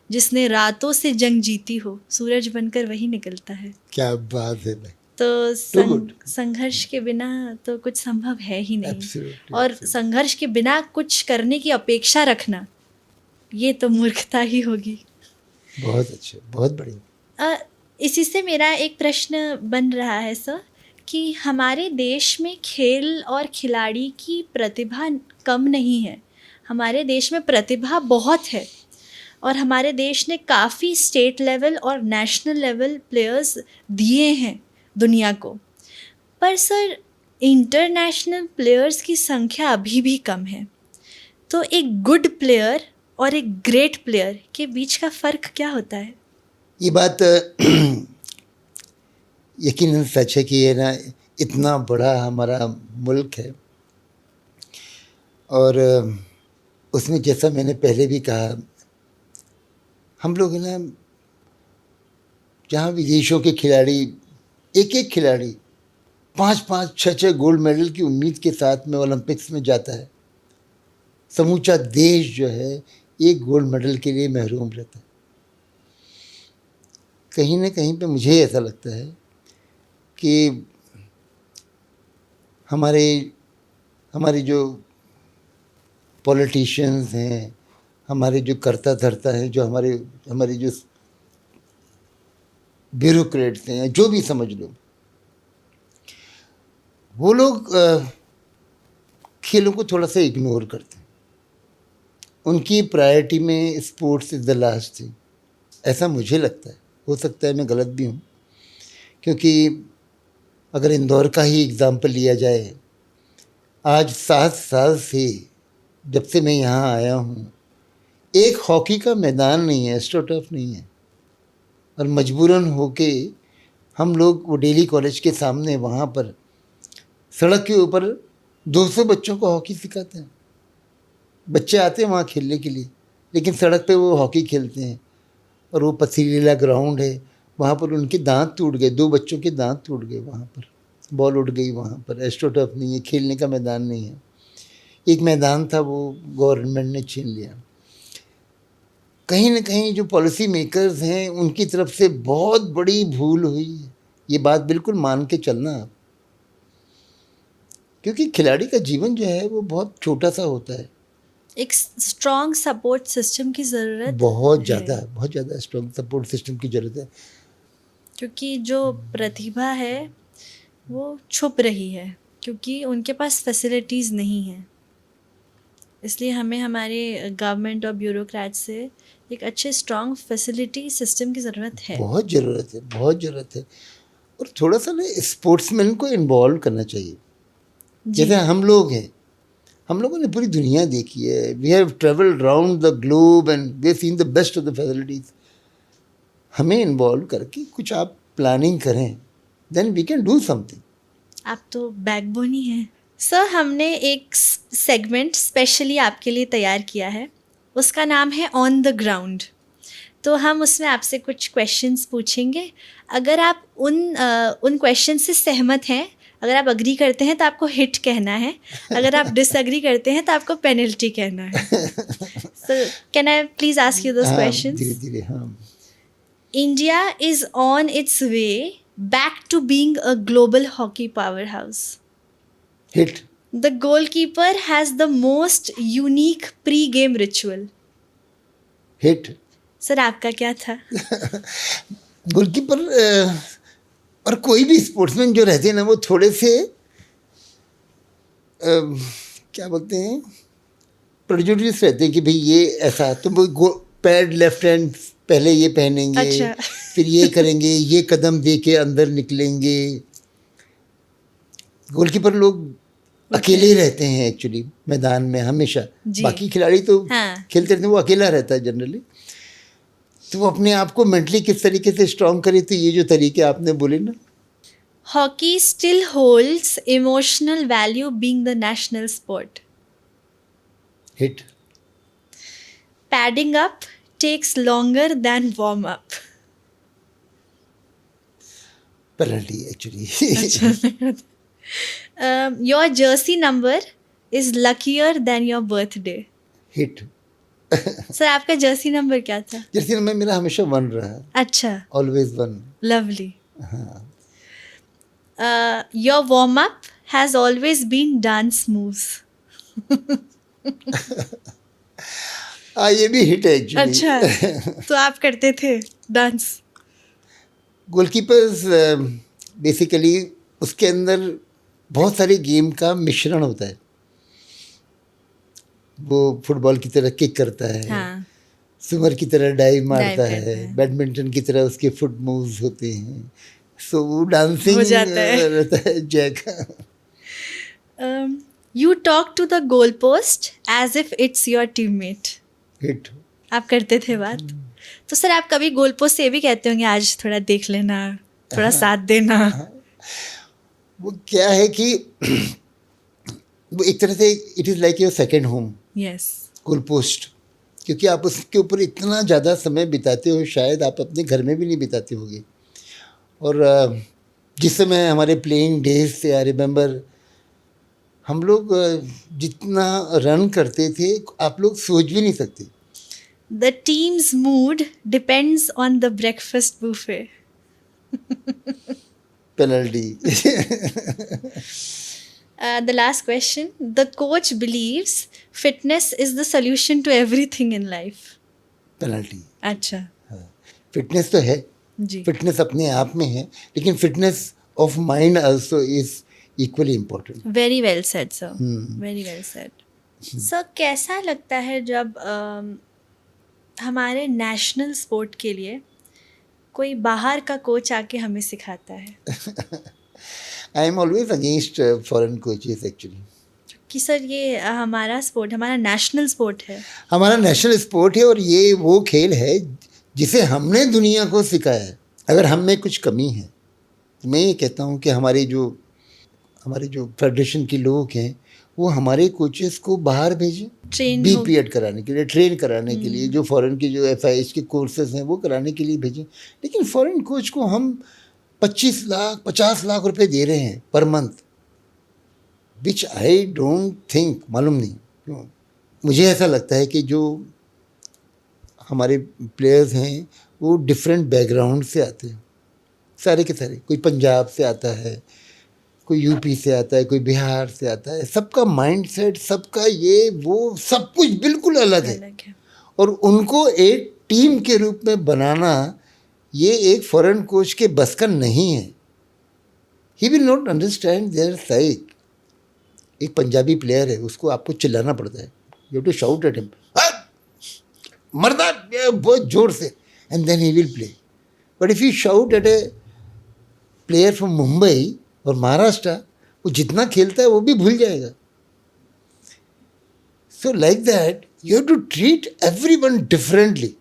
जिसने रातों से जंग जीती हो सूरज बनकर वही निकलता है। क्या बात है भाई। तो good. संघर्ष के बिना तो कुछ संभव है ही नहीं। Absolutely, और absolutely. संघर्ष के बिना कुछ करने की अपेक्षा रखना, ये तो मूर्खता ही होगी। बहुत अच्छे, बहुत बढ़िया। इसी से मेरा एक प्रश्न बन रहा है सर, कि हमारे देश में खेल और खिलाड़ी की प्रतिभा कम नहीं है। हमारे देश में प्रतिभा बहुत है, और हमारे देश ने काफ़ी स्टेट लेवल और नेशनल लेवल प्लेयर्स दिए हैं दुनिया को। पर सर, इंटरनेशनल प्लेयर्स की संख्या अभी भी कम है। तो एक गुड प्लेयर और एक ग्रेट प्लेयर के बीच का फ़र्क क्या होता है? ये बात यकीनन सच है कि ये ना इतना बड़ा हमारा मुल्क है, और उसमें जैसा मैंने पहले भी कहा, हम लोग ना जहाँ विदेशों के खिलाड़ी, एक एक खिलाड़ी 5-5, 6-6 गोल्ड मेडल की उम्मीद के साथ में ओलंपिक्स में जाता है, समूचा देश जो है एक गोल्ड मेडल के लिए महरूम रहता है। कहीं ना कहीं पे मुझे ऐसा लगता है कि हमारे जो पॉलिटिशियंस हैं, हमारे जो कर्ता धर्ता हैं, जो हमारे जो ब्यूरोक्रेट्स हैं, जो भी समझ लो, वो लोग खेलों को थोड़ा सा इग्नोर करते हैं। उनकी प्रायोरिटी में sports is the last thing, ऐसा मुझे लगता है। हो सकता है मैं गलत भी हूँ, क्योंकि अगर इंदौर का ही एग्ज़ाम्पल लिया जाए, आज 7 साल से, जब से मैं यहाँ आया हूँ, एक हॉकी का मैदान नहीं है, एस्ट्रोटर्फ नहीं है। और मजबूरन होके हम लोग वो डेली कॉलेज के सामने वहाँ पर सड़क के ऊपर 200 बच्चों को हॉकी सिखाते हैं। बच्चे आते हैं वहाँ खेलने के लिए, लेकिन सड़क पे वो हॉकी खेलते हैं। और वो पथरीला ग्राउंड है, वहाँ पर उनके दांत टूट गए, 2 बच्चों के दांत टूट गए, वहाँ पर बॉल उड़ गई। वहाँ पर एस्ट्रोटर्फ नहीं है, खेलने का मैदान नहीं है। एक मैदान था, वो गवर्नमेंट ने छीन लिया। कहीं ना कहीं जो पॉलिसी मेकर्स हैं, उनकी तरफ से बहुत बड़ी भूल हुई है। ये बात बिल्कुल मान के चलना आप, क्योंकि खिलाड़ी का जीवन जो है वो बहुत छोटा सा होता है। एक स्ट्रॉन्ग सपोर्ट सिस्टम की ज़रूरत बहुत है, ज़्यादा स्ट्रॉन्ग सपोर्ट सिस्टम की ज़रूरत है। क्योंकि जो प्रतिभा है वो छुप रही है, क्योंकि उनके पास फैसिलिटीज़ नहीं हैं। इसलिए हमें हमारे गवर्नमेंट और ब्यूरोक्रेट से एक अच्छे स्ट्रॉन्ग फैसिलिटी सिस्टम की ज़रूरत है। बहुत ज़रूरत है। और थोड़ा सा ना स्पोर्ट्समैन को इन्वॉल्व करना चाहिए। जी, जैसे हम लोग हैं, हम लोगों ने पूरी दुनिया देखी है। We have travelled round the globe and we have seen the best of the facilities. हमें इन्वॉल्व करके कुछ आप प्लानिंग करें, then we can do something. आप तो बैकबोन ही हैं। सर, हमने एक सेगमेंट स्पेशली आपके लिए तैयार किया है, उसका नाम है ऑन द ग्राउंड। तो हम उसमें आपसे कुछ क्वेश्चंस पूछेंगे। अगर आप उन क्वेश्चन से सहमत हैं, अगर आप अग्री करते हैं तो आपको हिट कहना है, अगर आप डिसअग्री करते हैं तो आपको पेनल्टी कहना है। So can I please ask you दोस धीरे क्वेश्चंस? धीरे हाँ। India is on its way back to being a global hockey powerhouse. Hit. The goalkeeper has the most unique pre-game ritual. Hit. Sir, आपका क्या था? Goalkeeper और कोई भी sportsman जो रहते हैं ना, वो थोड़े से क्या बोलते हैं, प्रेजुडिस रहते हैं कि भाई ये ऐसा, तो वो पैड लेफ्ट हैंड पहले ये पहनेंगे, अच्छा। फिर ये करेंगे, ये कदम दे के अंदर निकलेंगे। गोलकीपर लोग अकेले ही रहते हैं एक्चुअली मैदान में हमेशा। जी। बाकी खिलाड़ी तो हाँ। खेलते रहते हैं, वो अकेला रहता है जनरली। तो वो अपने आप को मेंटली किस तरीके से स्ट्रॉन्ग करे, तो ये जो तरीके आपने बोले ना। Hockey still holds emotional value being the national sport. Hit. Padding up takes longer than warm up. Penalty actually. Your jersey number is luckier than your birthday. Hit. Sir, आपका जर्सी नंबर क्या था? Jersey number मेरा हमेशा 1 रहा, अच्छा, always 1। Lovely. हाँ। Your warm up has always been dance moves. ये भी हिट है एक्चुअली। अच्छा, तो आप करते थे डांस? गोलकीपर्स बेसिकली उसके अंदर बहुत सारे गेम का मिश्रण होता है। वो फुटबॉल की तरह किक करता है, हाँ, स्विमर की तरह डाइव मारता करता है, है। बैडमिंटन की तरह उसके फुट मूव्स होते हैं। सो वो डांसिंग हो जाता है। रहता है Jack. You talk to the goalpost as if it's your teammate. Hit. आप करते थे बात? तो सर, आप कभी गोलपोस्ट से ये भी कहते होंगे आज थोड़ा देख लेना, थोड़ा साथ देना? वो क्या है कि वो एक तरह से it is like your second home, yes. Goal post, क्योंकि आप उसके ऊपर इतना ज़्यादा समय बिताते हो, शायद आप अपने घर में भी नहीं बिताते होगे। और जिस समय हमारे प्लेइंग डेज थे, आई रिमेंबर, हम लोग जितना रन करते थे आप लोग सोच भी नहीं सकते। The team's mood depends on the breakfast buffet. Penalty. The last question. The coach believes fitness is the solution to everything in life. Penalty. अच्छा फिटनेस तो है, जी फिटनेस अपने आप में है, लेकिन fitness of mind also is equally important. Very well said sir, very well said sir. कैसा लगता है जब हमारे नेशनल स्पोर्ट के लिए कोई बाहर का कोच आके हमें सिखाता है I am always against foreign coaches actually. कि सर ये हमारा स्पोर्ट, हमारा नेशनल स्पोर्ट है। हमारा नेशनल स्पोर्ट है और ये वो खेल है जिसे हमने दुनिया को सिखाया है। अगर हम में कुछ कमी है तो मैं ये कहता हूँ कि हमारे जो फेडरेशन के लोग हैं वो हमारे कोचेस को बाहर भेजें, ट्रेन बीपीएड कराने के लिए, ट्रेन कराने के लिए, जो फॉरेन के जो एफआईएच के कोर्सेज हैं वो कराने के लिए भेजें। लेकिन फॉरेन कोच को हम 25 लाख 50 लाख रुपए दे रहे हैं per month, which I don't think, मालूम नहीं क्यों, मुझे ऐसा लगता है कि जो हमारे प्लेयर्स हैं वो डिफरेंट बैकग्राउंड से आते हैं, सारे के सारे। कोई पंजाब से आता है, कोई यूपी से आता है, कोई बिहार से आता है। सबका माइंडसेट, सबका ये वो सब कुछ बिल्कुल अलग है। और उनको एक टीम के रूप में बनाना ये एक फॉरेन कोच के बस का नहीं है। He will not understand their side. एक पंजाबी प्लेयर है, उसको आपको चिल्लाना पड़ता है, you have to shout at him, मरदा, बहुत जोर से, and then he will play. But if you shout at a player from Mumbai और महाराष्ट्र, वो जितना खेलता है वो भी भूल जाएगा। So like that you have to treat everyone differently,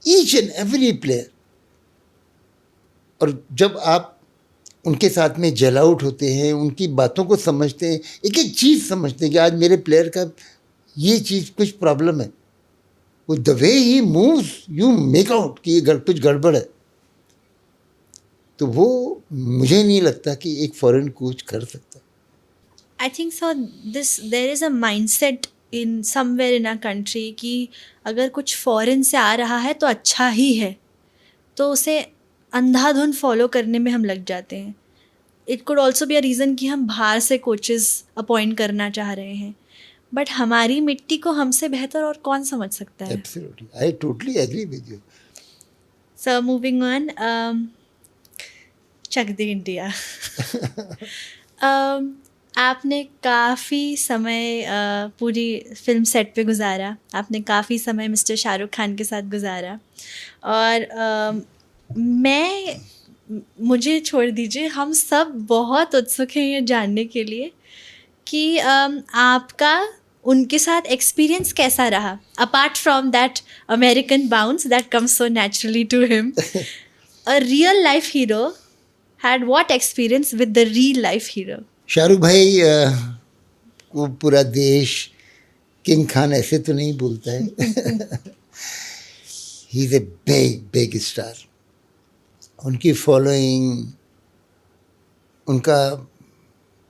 each and every player. और जब आप उनके साथ में जेल आउट होते हैं, उनकी बातों को समझते हैं, एक एक चीज़ समझते हैं कि आज मेरे प्लेयर का ये चीज़ कुछ प्रॉब्लम है, वो the way he moves you make out कि ये कुछ गड़बड़ है। तो वो मुझे नहीं लगता कि एक फॉरेन कोच कर सकता। I think so there is a mindset in somewhere in a country कि अगर कुछ फॉरेन से आ रहा है तो अच्छा ही है, तो उसे अंधाधुन फॉलो करने में हम लग जाते हैं। It could also be a reason कि हम बाहर से कोचेस अपॉइंट करना चाह रहे हैं, बट हमारी मिट्टी को हमसे बेहतर और कौन समझ सकता है। Absolutely, I totally agree with you. So moving on, Chak De India. आपने काफ़ी समय पूरी फिल्म सेट पे गुजारा, आपने काफ़ी समय मिस्टर शाहरुख खान के साथ गुजारा, और मुझे छोड़ दीजिए, हम सब बहुत उत्सुक हैं ये जानने के लिए कि आपका उनके साथ एक्सपीरियंस कैसा रहा, apart from that American bounce that comes so naturally to him. A real life hero had what experience with the real life hero? Shahrukh भाई को पूरा देश किंग खान ऐसे तो नहीं बोलता है। He is a big star. उनकी फॉलोइंग, उनका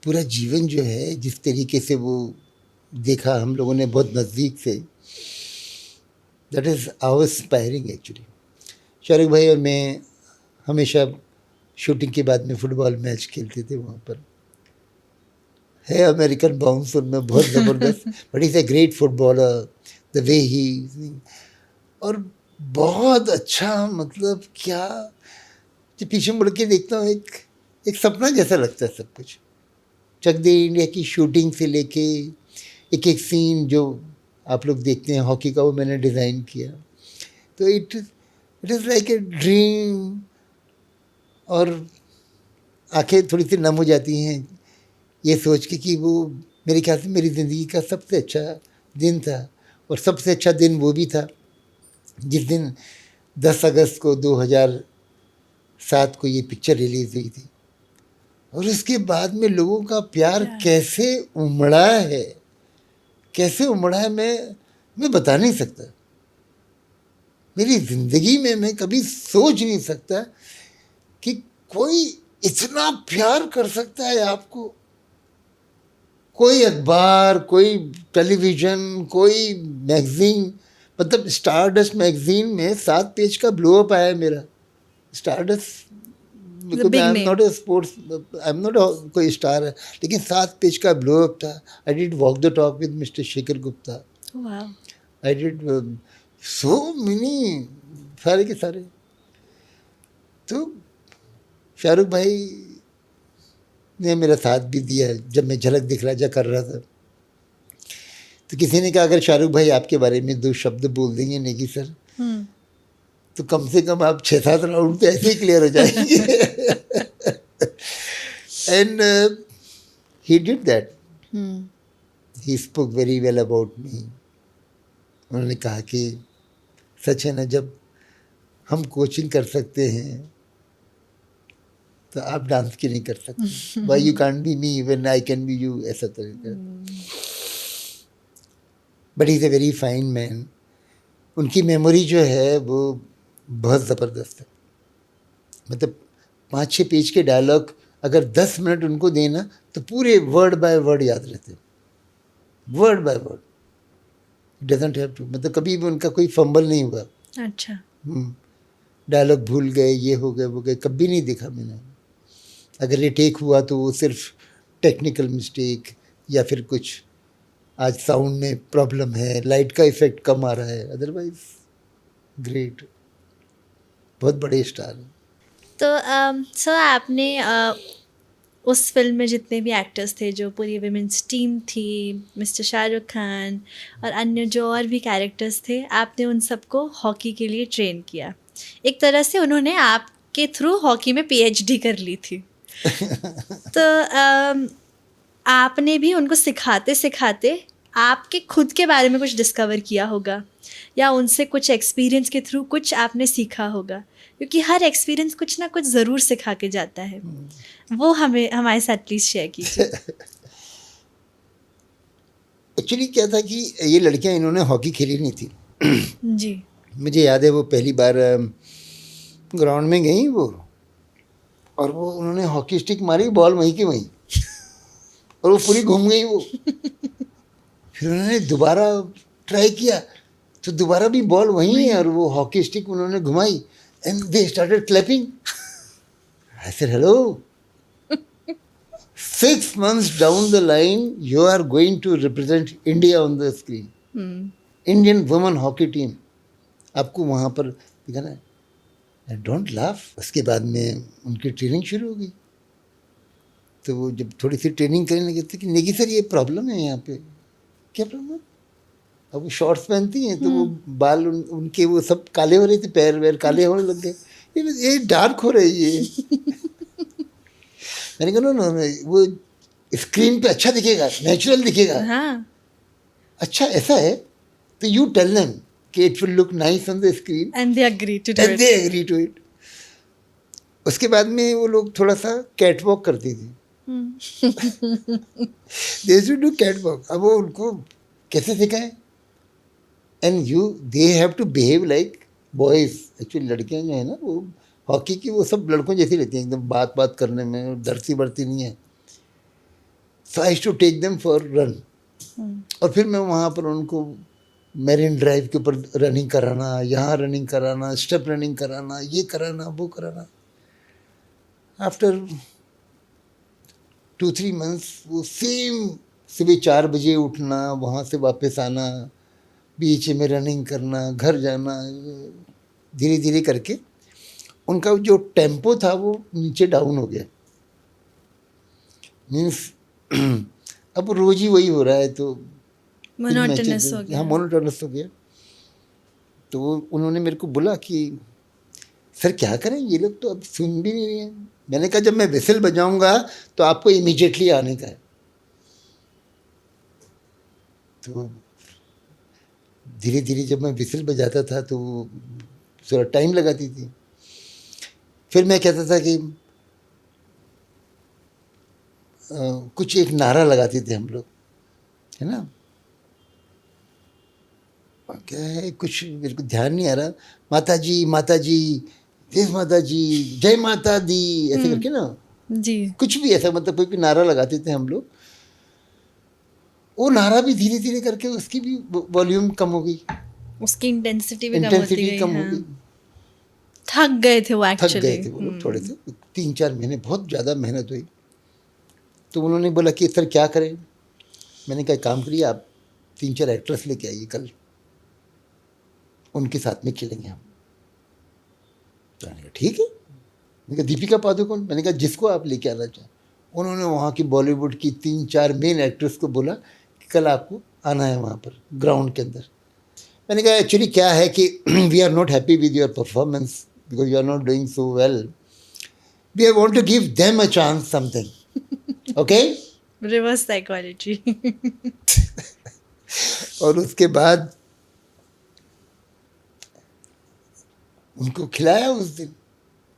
पूरा जीवन जो है, जिस तरीके से वो देखा हम लोगों ने बहुत नज़दीक से, that is our inspiring actually. Shahrukh भाई और मैं हमेशा शूटिंग के बाद में फुटबॉल मैच खेलते थे वहाँ पर। है अमेरिकन बाउंस उनमें बहुत ज़बरदस्त, but is a great footballer, the way ही, और बहुत अच्छा, मतलब क्या, जब पीछे मुड़ के देखता हूँ एक सपना जैसा लगता है सब कुछ। चक दे इंडिया की शूटिंग से लेके एक एक सीन जो आप लोग देखते हैं हॉकी का, वो मैंने डिज़ाइन किया। तो it is like a dream, और आंखें थोड़ी सी नम हो जाती हैं ये सोच के कि वो मेरे ख्याल से मेरी ज़िंदगी का सबसे अच्छा दिन था। और सबसे अच्छा दिन वो भी था जिस दिन 10 अगस्त को 2007 को ये पिक्चर रिलीज़ हुई थी। और उसके बाद में लोगों का प्यार कैसे उमड़ा है, कैसे उमड़ा है, मैं बता नहीं सकता। मेरी ज़िंदगी में मैं कभी सोच नहीं सकता कि कोई इतना प्यार कर सकता है आपको। कोई अखबार, कोई टेलीविज़न, कोई मैगज़ीन, मतलब स्टारडस्ट मैगज़ीन में 7 पेज का ब्लो अप आया मेरा। Stardust because I am not a sports, I am not कोई स्टार है, लेकिन 7 पेज का ब्लो अप था. I did walk the talk with mister Shekhar Gupta. वाह. आई डिड सो मेनी, सारे के सारे. तो शाहरुख भाई ने मेरा साथ भी दिया जब मैं झलक दिखलाजा कर रहा था. तो किसी ने कहा अगर शाहरुख भाई आपके बारे में 2 शब्द बोल देंगे नेगी सर, तो कम से कम आप 6-7 राउंड तो ऐसे ही क्लियर हो जाएंगे. And he did that. He spoke very well about me. उन्होंने कहा कि सच है ना, जब हम कोचिंग कर सकते हैं तो आप डांस क्यों नहीं कर सकते? Why you can't be me when I can be you, ऐसा तरीका. But he is a very fine man. उनकी मेमोरी जो है वो बहुत ज़बरदस्त है. मतलब 5-6 पेज के डायलॉग अगर 10 मिनट उनको देना तो पूरे वर्ड बाय वर्ड याद रहते, word by word. Doesn't have to, मतलब कभी भी उनका कोई फंबल नहीं हुआ. अच्छा. डायलॉग भूल गए, ये हो गए वो गए, कभी नहीं देखा मैंने. अगर ये टेक हुआ तो वो सिर्फ टेक्निकल मिस्टेक या फिर कुछ आज साउंड में प्रॉब्लम है, लाइट का इफेक्ट कम आ रहा है, अदरवाइज ग्रेट. बहुत बड़े स्टार हैं. तो सर आपने उस फिल्म में जितने भी एक्टर्स थे, जो पूरी विमेंस टीम थी, मिस्टर शाहरुख खान और अन्य जो और भी कैरेक्टर्स थे, आपने उन सबको हॉकी के लिए ट्रेन किया. एक तरह से उन्होंने आपके थ्रू हॉकी में PhD कर ली थी. तो आपने भी उनको सिखाते सिखाते आपके खुद के बारे में कुछ डिस्कवर किया होगा, या उनसे कुछ एक्सपीरियंस के थ्रू कुछ आपने सीखा होगा, क्योंकि हर एक्सपीरियंस कुछ ना कुछ ज़रूर सिखा के जाता है. वो हमें हमारे साथ प्लीज़ शेयर कीजिए. एक्चुअली क्या था कि ये लड़कियां इन्होंने हॉकी खेली नहीं थी. जी. मुझे याद है वो पहली बार ग्राउंड में गई वो, और वो उन्होंने हॉकी स्टिक मारी, बॉल वहीं की वहीं, और वो पूरी घूम गई वो. फिर उन्होंने दोबारा ट्राई किया तो दोबारा भी बॉल वहीं है और वो हॉकी स्टिक उन्होंने घुमाई, and they started clapping. I said hello, 6 months down the line you are going to represent India on the screen. Indian women hockey team, आपको वहाँ पर दिखाना है. Don't laugh. उसके बाद में उनकी ट्रेनिंग शुरू हो गई. तो वो जब थोड़ी सी ट्रेनिंग करने लगे थे कि नेगी सर ये प्रॉब्लम है यहाँ पे. क्या प्रॉब्लम? अब वो शॉर्ट्स पहनती हैं तो वो बाल उनके वो सब काले हो रहे थे, पैर वैर काले होने लग गए. ये डार्क हो रही है. मैंने कहा नो, वो स्क्रीन पे अच्छा दिखेगा, नेचुरल दिखेगा. हाँ. अच्छा ऐसा है तो यू टेल देम कि it will look nice on the screen, and they agree to do and they agree to it. उसके बाद में वो लोग थोड़ा सा कैट वॉक करती थी. They should do cat walk. अब वो उनको कैसे सिखाएं? And they have to behave like boys. Actually लड़कियां जो है ना वो हॉकी की वो सब लड़कों जैसी रहती हैं, एकदम बात करने में डरती बढ़ती नहीं है. So I too take them for run. और फिर मैं वहाँ पर उनको मेरिन ड्राइव के ऊपर रनिंग कराना, यहाँ रनिंग कराना, स्टेप रनिंग कराना, ये कराना वो कराना. आफ्टर 2-3 months वो सेम सुबह 4 बजे उठना, वहाँ से वापस आना, बीच में रनिंग करना, घर जाना. धीरे धीरे करके उनका जो टेम्पो था वो नीचे डाउन हो गया. मीन्स अब रोज ही वही हो रहा है तो मोनोटोनस हो गया. हाँ, मोनोटोनस हो गया. तो उन्होंने मेरे को बोला कि सर क्या करें, ये लोग तो अब सुन भी नहीं रहे हैं. मैंने कहा जब मैं विसल बजाऊंगा तो आपको इमीडिएटली आने का है. तो धीरे धीरे जब मैं विसल बजाता था तो थोड़ा टाइम लगाती थी. फिर मैं कहता था कि कुछ एक नारा लगाते थे हम लोग, है ना, क्या है कुछ मेरे को ध्यान नहीं आ रहा. माता जी, देव माता जी, जय माता दी, ऐसे करके ना जी. कुछ भी ऐसा, मतलब कोई भी नारा लगाते थे हम लोग. वो नारा भी धीरे धीरे करके उसकी भी वॉल्यूम कम हो गई, उसकी इंटेंसिटी भी कम होती इंटेंसिटी गई. कम हो हाँ. गई. थक गए थे वो थक एक्चुअली। गए थे वो लोग थोड़े से, 3-4 महीने बहुत ज़्यादा मेहनत हुई। तो उन्होंने बोला कि सर क्या करें। मैंने कहा काम करिए, आप 3-4 एक्ट्रेस लेके आइए कल, उनके साथ में खेलेंगे हम। तो मैंने कहा ठीक है। मैंने कहा दीपिका पादुकोण, मैंने कहा जिसको आप लेके आना चाहें। उन्होंने वहाँ की बॉलीवुड की 3-4 मेन एक्ट्रेस को बोला कि कल आपको आना है वहाँ पर ग्राउंड के अंदर। मैंने कहा एक्चुअली क्या है कि we are not happy with your performance because you are not doing so well, we want to give them a chance something, okay. Reverse psychology. और उसके बाद उनको खिलाया उस दिन।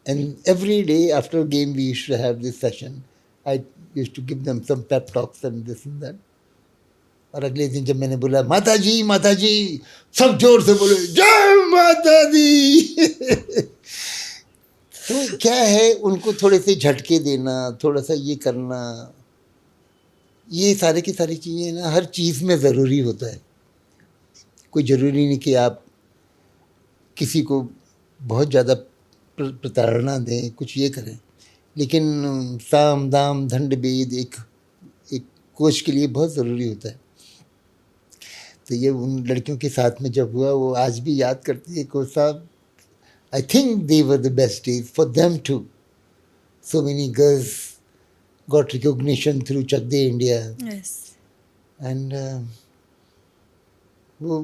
And every day after game we used to have this session, I used to give them some pep talks and this and that. और अगले दिन जब मैंने बोला माता जी, सब जोर से बोले जय माता दी। तो क्या है, उनको थोड़े से झटके देना, थोड़ा सा ये करना, ये सारे की सारी चीज़ें ना हर चीज़ में ज़रूरी होता है। कोई ज़रूरी नहीं कि आप किसी को बहुत ज़्यादा प्रताड़ना दें, कुछ ये करें, लेकिन साम दाम दंड भेद एक कोच के लिए बहुत ज़रूरी होता है। तो ये उन लड़कियों के साथ में जब हुआ, वो आज भी याद करती है कोच साहब, I think they were the best days for them too. So many girls got recognition through Chak De India. Yes. एंड वो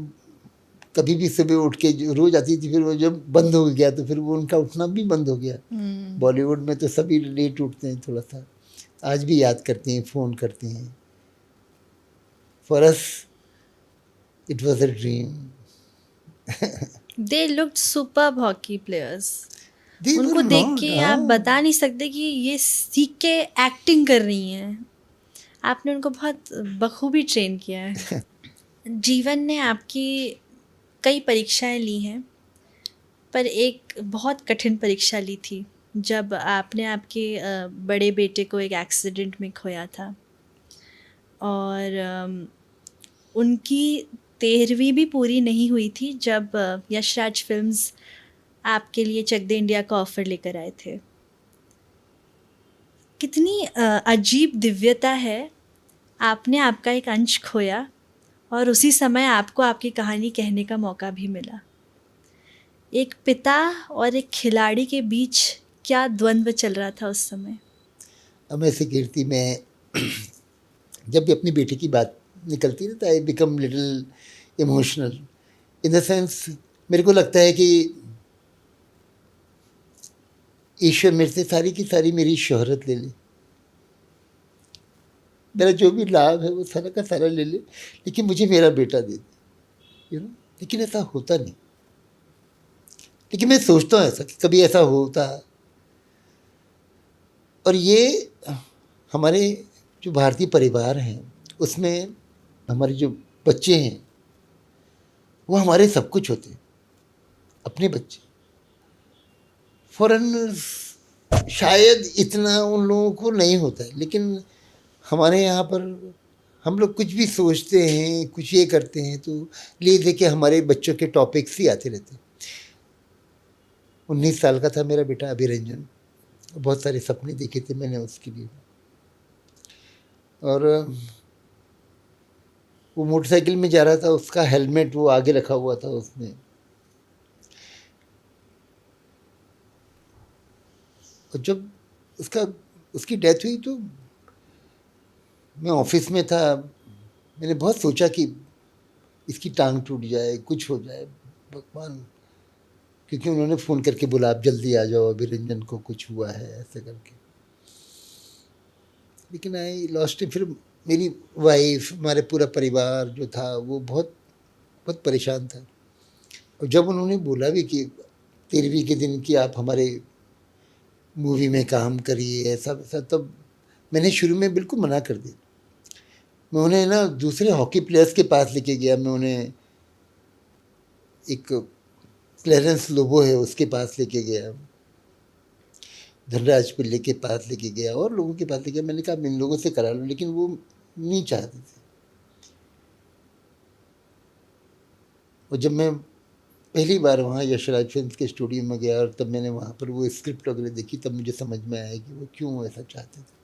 कभी भी सुबह उठ के रोज आती थी, फिर वो जब बंद हो गया तो फिर वो उनका उठना भी बंद हो गया। बॉलीवुड में तो सभी लेट उठते हैं थोड़ा सा, आज भी याद करती हैं, फ़ोन करती हैं। For us it was a dream. They looked superb hockey players. They were उनको देख not, के हाँ। आप बता नहीं सकते कि ये सीख के एक्टिंग कर रही हैं। आपने उनको बहुत बखूबी ट्रेन किया है। जीवन ने आपकी कई परीक्षाएं ली हैं, पर एक बहुत कठिन परीक्षा ली थी जब आपने आपके बड़े बेटे को एक एक्सीडेंट में खोया था। और उनकी 13वीं भी पूरी नहीं हुई थी जब यशराज फिल्म्स आपके लिए चक दे इंडिया का ऑफ़र लेकर आए थे। कितनी अजीब दिव्यता है, आपने आपका एक अंश खोया और उसी समय आपको आपकी कहानी कहने का मौका भी मिला। एक पिता और एक खिलाड़ी के बीच क्या द्वंद्व चल रहा था उस समय? अब ऐसे कीर्ति में जब भी अपनी बेटी की बात निकलती है तो I become little emotional in the sense, मेरे को लगता है कि ईश्वर मेरे से सारी की सारी मेरी शोहरत ले ले, मेरा जो भी लाभ है वो सारा का सारा ले ले, लेकिन मुझे मेरा बेटा दे दे, यू नो। लेकिन ऐसा होता नहीं। लेकिन मैं सोचता हूँ ऐसा कि कभी ऐसा होता। और ये हमारे जो भारतीय परिवार हैं उसमें हमारे जो बच्चे हैं वो हमारे सब कुछ होते हैं, अपने बच्चे। फॉरेनर्स शायद इतना उन लोगों को नहीं होता है, लेकिन हमारे यहाँ पर हम लोग कुछ भी सोचते हैं, कुछ ये करते हैं तो ले दे के हमारे बच्चों के टॉपिक्स ही आते रहते हैं। 19 साल का था मेरा बेटा अभिरंजन, बहुत सारे सपने देखे थे मैंने उसके लिए। और वो मोटरसाइकिल में जा रहा था, उसका हेलमेट वो आगे रखा हुआ था उसने, और जब उसकी डेथ हुई तो मैं ऑफिस में था। मैंने बहुत सोचा कि इसकी टांग टूट जाए, कुछ हो जाए, भगवान, क्योंकि उन्होंने फ़ोन करके बोला आप जल्दी आ जाओ, अभिरंजन को कुछ हुआ है ऐसे करके। लेकिन आई लॉस्ट। फिर मेरी वाइफ, हमारे पूरा परिवार जो था वो बहुत बहुत परेशान था। और जब उन्होंने बोला भी कि 13वीं के दिन कि आप हमारे मूवी में काम करिए ऐसा वैसा, तब मैंने शुरू में बिल्कुल मना कर दिया। मैं उन्हें ना दूसरे हॉकी प्लेयर्स के पास लेके गया। मैं उन्हें एक क्लेरेंस लोबो है उसके पास लेके गया, धनराज पिल्ले के पास लेके गया, और लोगों के पास लेके गया। मैंने कहा इन लोगों से करा लो, लेकिन वो नहीं चाहते थे। और जब मैं पहली बार वहाँ यशराज फिल्म्स के स्टूडियो में गया और तब मैंने वहाँ पर वो स्क्रिप्ट वगैरह देखी, तब मुझे समझ में आया कि वो क्यों ऐसा चाहते थे।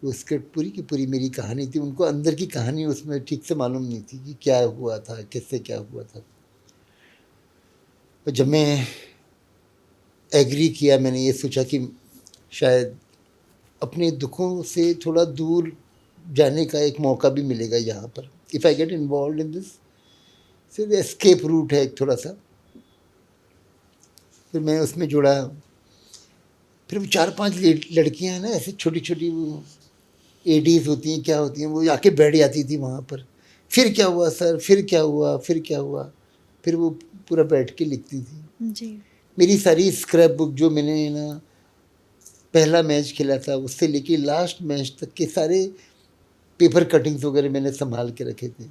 वो स्क्रिप्ट पूरी की पूरी मेरी कहानी थी, उनको अंदर की कहानी उसमें ठीक से मालूम नहीं थी कि क्या हुआ था, किससे क्या हुआ था। और जब मैं एग्री किया, मैंने ये सोचा कि शायद अपने दुखों से थोड़ा दूर जाने का एक मौका भी मिलेगा यहाँ पर, if I get involve in this. फिर एस्केप रूट है एक थोड़ा सा, फिर मैं उसमें जुड़ा। फिर वो 4-5 लड़कियाँ हैं ना, ऐसे छोटी छोटी वो एडीज होती हैं, क्या होती हैं, वो आके बैठ जाती थी वहाँ पर। फिर क्या हुआ सर, फिर क्या हुआ, फिर क्या हुआ, फिर वो पूरा बैठ के लिखती थी। जी। मेरी सारी स्क्रैप बुक जो मैंने ना पहला मैच खेला था उससे लेके लास्ट मैच तक के सारे पेपर कटिंग्स वगैरह मैंने संभाल के रखे थे।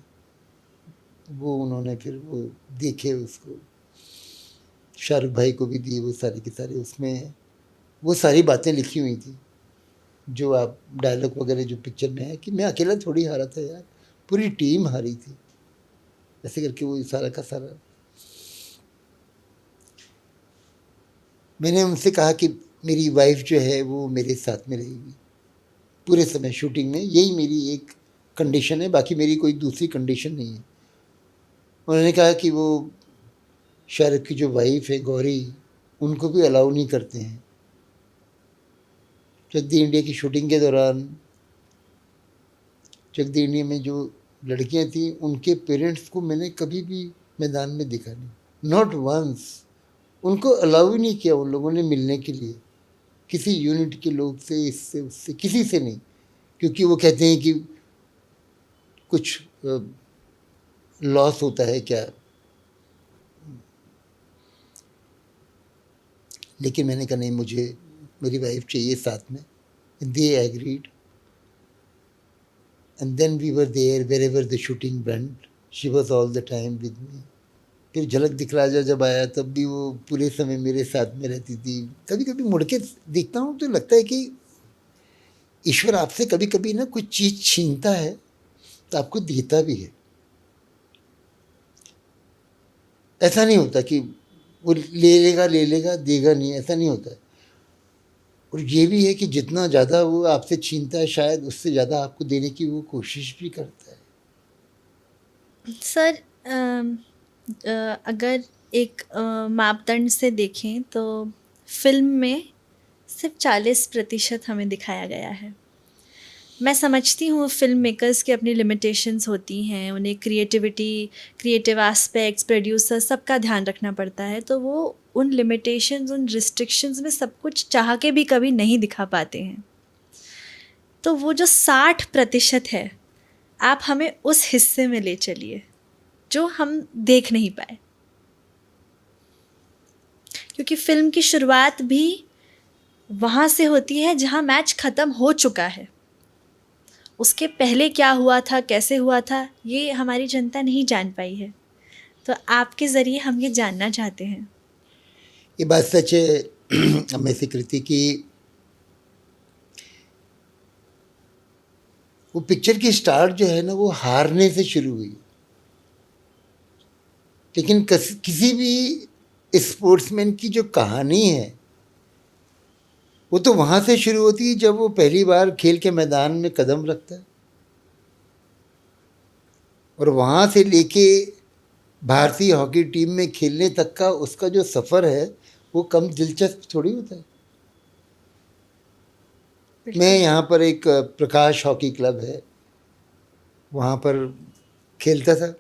वो उन्होंने फिर वो देखे, उसको शाहरुख भाई को भी दिए वो सारे के सारे। उसमें वो सारी बातें लिखी हुई थी जो आप डायलॉग वगैरह जो पिक्चर में है, कि मैं अकेला थोड़ी हारा था यार, पूरी टीम हारी थी, ऐसे करके वो सारा का सारा। मैंने उनसे कहा कि मेरी वाइफ जो है वो मेरे साथ में रहेगी पूरे समय शूटिंग में, यही मेरी एक कंडीशन है, बाकी मेरी कोई दूसरी कंडीशन नहीं है। उन्होंने कहा कि वो शाहरुख की जो वाइफ है गौरी, उनको भी अलाउ नहीं करते हैं। चक दी इंडिया की शूटिंग के दौरान चक दी इंडिया में जो लड़कियां थी, उनके पेरेंट्स को मैंने कभी भी मैदान में देखा नहीं, नॉट वंस। उनको अलाउ ही नहीं किया उन लोगों ने मिलने के लिए, किसी यूनिट के लोग से, इससे उससे, किसी से नहीं, क्योंकि वो कहते हैं कि कुछ लॉस होता है क्या। लेकिन मैंने कहा नहीं, मुझे मेरी वाइफ चाहिए साथ में। They agreed and then we were there wherever the shooting went, she was all the time with me. फिर झलक दिखलाजा जब आया तब भी वो पूरे समय मेरे साथ में रहती थी। कभी कभी मुड़ के देखता हूँ तो लगता है कि ईश्वर आपसे कभी कभी ना कुछ चीज़ छीनता है तो आपको देता भी है। ऐसा नहीं होता कि वो ले लेगा देगा नहीं, ऐसा नहीं होता है। और ये भी है कि जितना ज़्यादा वो आपसे छीनता है, शायद उससे ज़्यादा आपको देने की वो कोशिश भी करता है। सर अगर एक मापदंड से देखें तो फिल्म में सिर्फ 40% हमें दिखाया गया है। मैं समझती हूँ फिल्म मेकर्स की अपनी लिमिटेशंस होती हैं, उन्हें क्रिएटिविटी, क्रिएटिव एस्पेक्ट्स, प्रोड्यूसर सबका ध्यान रखना पड़ता है, तो वो उन लिमिटेशंस, उन रिस्ट्रिक्शंस में सब कुछ चाह के भी कभी नहीं दिखा पाते हैं। तो वो जो 60% है, आप हमें उस हिस्से में ले चलिए जो हम देख नहीं पाए, क्योंकि फिल्म की शुरुआत भी वहाँ से होती है जहाँ मैच ख़त्म हो चुका है। उसके पहले क्या हुआ था, कैसे हुआ था, ये हमारी जनता नहीं जान पाई है। तो आपके ज़रिए हम ये जानना चाहते हैं। ये बात सच है अमय सिकृति की। वो पिक्चर की स्टार्ट जो है ना, वो हारने से शुरू हुई, लेकिन किसी भी स्पोर्ट्समैन की जो कहानी है वो तो वहाँ से शुरू होती है जब वो पहली बार खेल के मैदान में कदम रखता है, और वहाँ से लेके भारतीय हॉकी टीम में खेलने तक का उसका जो सफ़र है वो कम दिलचस्प थोड़ी होता है। मैं यहाँ पर एक प्रकाश हॉकी क्लब है, वहाँ पर खेलता था।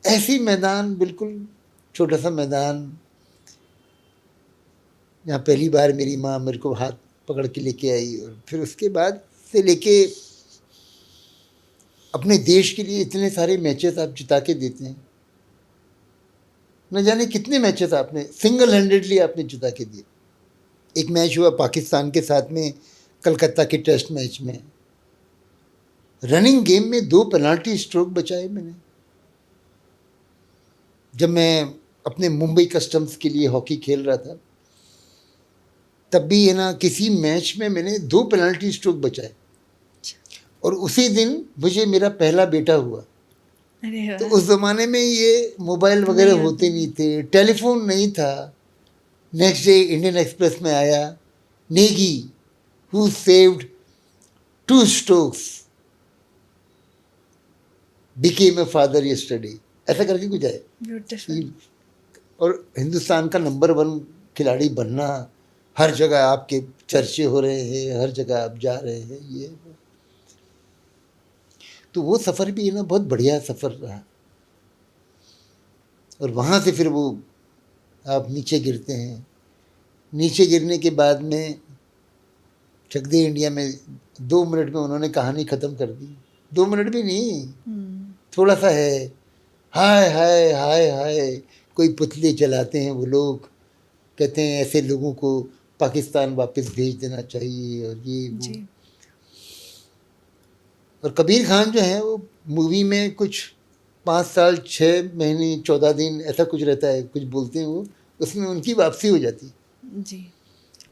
ऐसी मैदान, बिल्कुल छोटा सा मैदान, जहाँ पहली बार मेरी माँ मेरे को हाथ पकड़ के लेके आई, और फिर उसके बाद से लेके अपने देश के लिए इतने सारे मैचेस आप जिता के देते हैं। न जाने कितने मैचेस आपने सिंगल हैंडेडली आपने जिता के दिए। एक मैच हुआ पाकिस्तान के साथ में, कलकत्ता के टेस्ट मैच में, रनिंग गेम में 2 पेनाल्टी स्ट्रोक बचाए मैंने। जब मैं अपने मुंबई कस्टम्स के लिए हॉकी खेल रहा था तब भी है ना, किसी मैच में मैंने 2 पेनाल्टी स्ट्रोक बचाए, और उसी दिन मुझे मेरा पहला बेटा हुआ। अरे तो वाह। उस ज़माने में ये मोबाइल वगैरह नहीं होते नहीं थे, टेलीफोन नहीं था। नेक्स्ट डे इंडियन एक्सप्रेस में आया, Negi who saved 2 strokes became a father yesterday, ऐसा करके कुछ है। ब्यूटीफुल। और हिंदुस्तान का नंबर 1 खिलाड़ी बनना, हर जगह आपके चर्चे हो रहे हैं, हर जगह आप जा रहे हैं, ये वो। तो वो सफ़र भी ना बहुत बढ़िया सफ़र रहा। और वहाँ से फिर वो आप नीचे गिरते हैं। नीचे गिरने के बाद में चक दे इंडिया में 2 मिनट में उन्होंने कहानी ख़त्म कर दी। 2 मिनट भी नहीं, थोड़ा सा है। हाय हाय हाय हाय, कोई पुतले जलाते हैं वो लोग, कहते हैं ऐसे लोगों को पाकिस्तान वापस भेज देना चाहिए, और ये वो। जी। और कबीर खान जो है वो मूवी में कुछ 5 साल 6 महीने 14 दिन ऐसा कुछ रहता है, कुछ बोलते हैं वो, उसमें उनकी वापसी हो जाती। जी।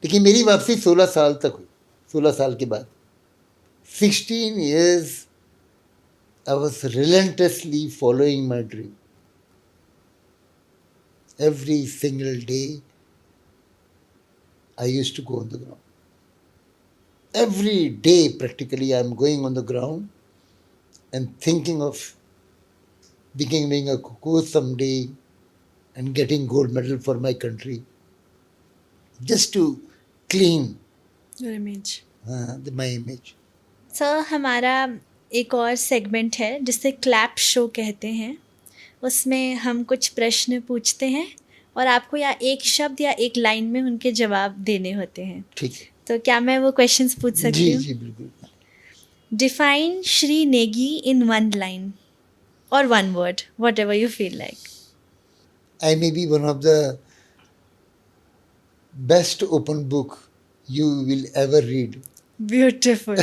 लेकिन मेरी वापसी 16 साल तक हुई। 16 साल के बाद 16 years I was relentlessly following my dream. Every single day I used to go on the ground. Every day practically I am going on the ground and thinking of becoming a coach someday and getting gold medal for my country, just to clean your image. my image. Sir, हमारा एक और segment है जिसे clap show कहते हैं। उसमें हम कुछ प्रश्न पूछते हैं और आपको या एक शब्द या एक लाइन में उनके जवाब देने होते हैं। ठीक है तो क्या मैं वो क्वेश्चंस पूछ सकती जी हूँ? जी बिल्कुल। Define Shri Negi in 1 line or 1 word, whatever you feel like. I may be one of the best open book you will ever read. Beautiful.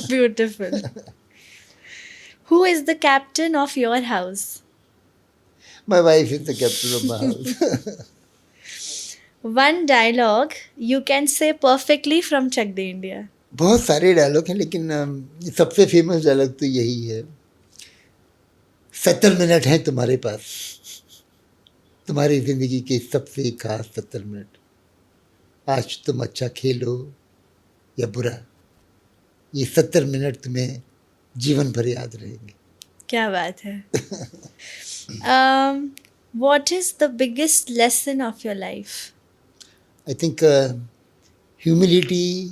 Beautiful. Who is the captain of your house? My wife is the captain of my house. One dialogue you can say perfectly from Chak De India. बहुत सारे dialogue हैं, लेकिन सबसे famous dialogue तो यही है, 70 minute हैं तुम्हारे पास, तुम्हारी ज़िंदगी के सबसे खास 70 मिनट। आज तुम अच्छा खेलो या बुरा, ये 70 मिनट तुम्हें जीवन भर याद रहेंगे। क्या बात है। What is the biggest lesson of your life? I think humility,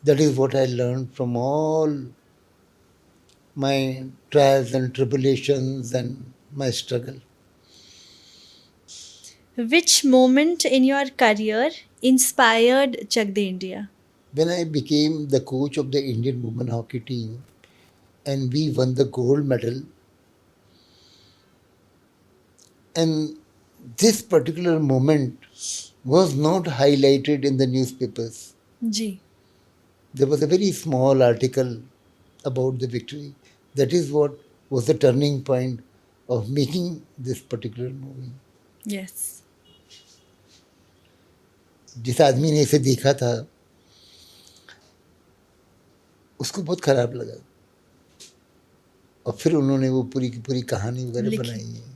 that is what I learned from all my trials and tribulations and my struggle. Which moment in your career inspired Chak De India? When I became the coach of the Indian women hockey team and we won the gold medal, and this particular moment was not highlighted in the newspapers. Ji. There was a very small article about the victory. That is what was the turning point of making this particular movie. Yes. जिस आदमी ने इसे देखा था उसको बहुत खराब लगा, और फिर उन्होंने वो पूरी की पूरी कहानी वगैरह लिखी। बनाई है।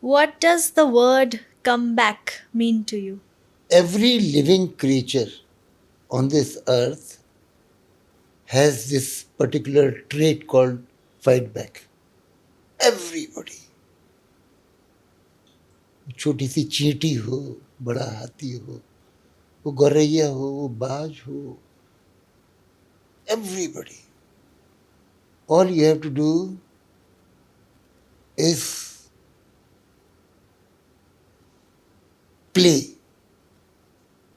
What does the word comeback mean to you? Every living creature on this earth has this particular trait called fight back. Everybody. छोटी सी चींटी हो, बड़ा हाथी हो, वो गौरैया हो, वो बाज हो, everybody. All you have to do is play.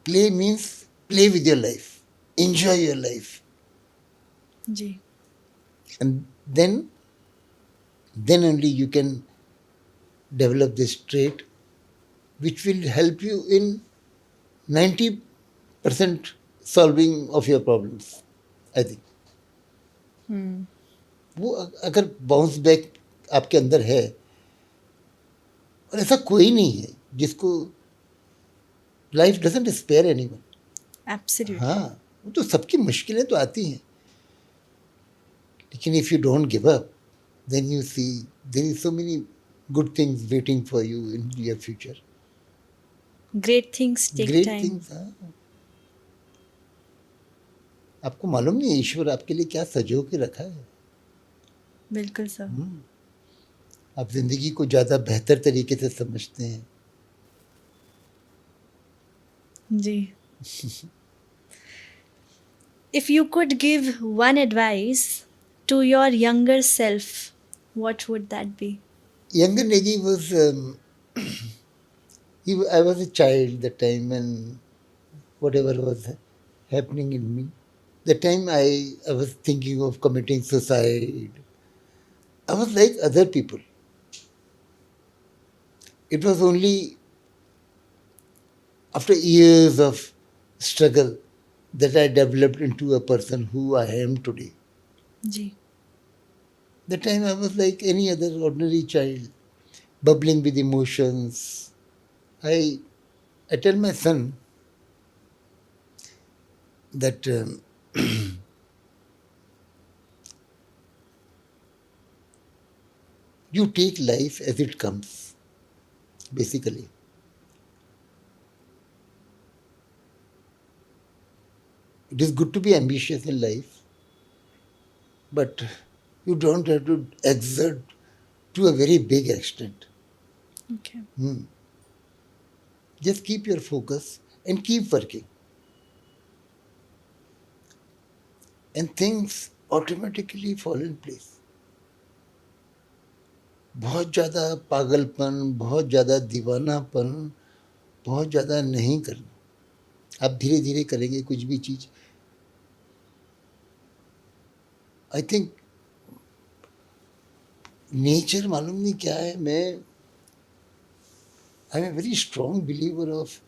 Play means play with your life. Enjoy your life. Ji. And then only you can develop this trait which will help you in 90% solving of your problems, I think. वो अगर bounce back आपके अंदर है, और ऐसा कोई नहीं है जिसको, life doesn't spare anyone. Absolutely. हाँ, वो तो सबकी मुश्किलें तो आती हैं, लेकिन if you don't give up then you see there is so many good things waiting for you in your future. Great things take great time. Things. आपको मालूम नहीं है ईश्वर आपके लिए क्या सजो के रखा है. बिल्कुल सर. आप जिंदगी को ज़्यादा बेहतर तरीके से समझते हैं. जी. If you could give one advice to your younger self, what would that be? Younger Negi was, I was a child that time, and whatever was happening in me, the time I was thinking of committing suicide. I was like other people. It was only after years of struggle that I developed into a person who I am today. Ji. That time I was like any other ordinary child, bubbling with emotions. I tell my son that you take life as it comes, basically. It is good to be ambitious in life, but you don't have to exert to a very big extent. Okay. Just keep your focus and keep working. And things automatically fall in place. बहुत ज़्यादा पागलपन, बहुत ज़्यादा दीवानापन, बहुत ज़्यादा नहीं करना. आप धीरे धीरे करेंगे कुछ भी चीज़. आई थिंक नेचर मालूम नहीं क्या है. I am a very strong believer of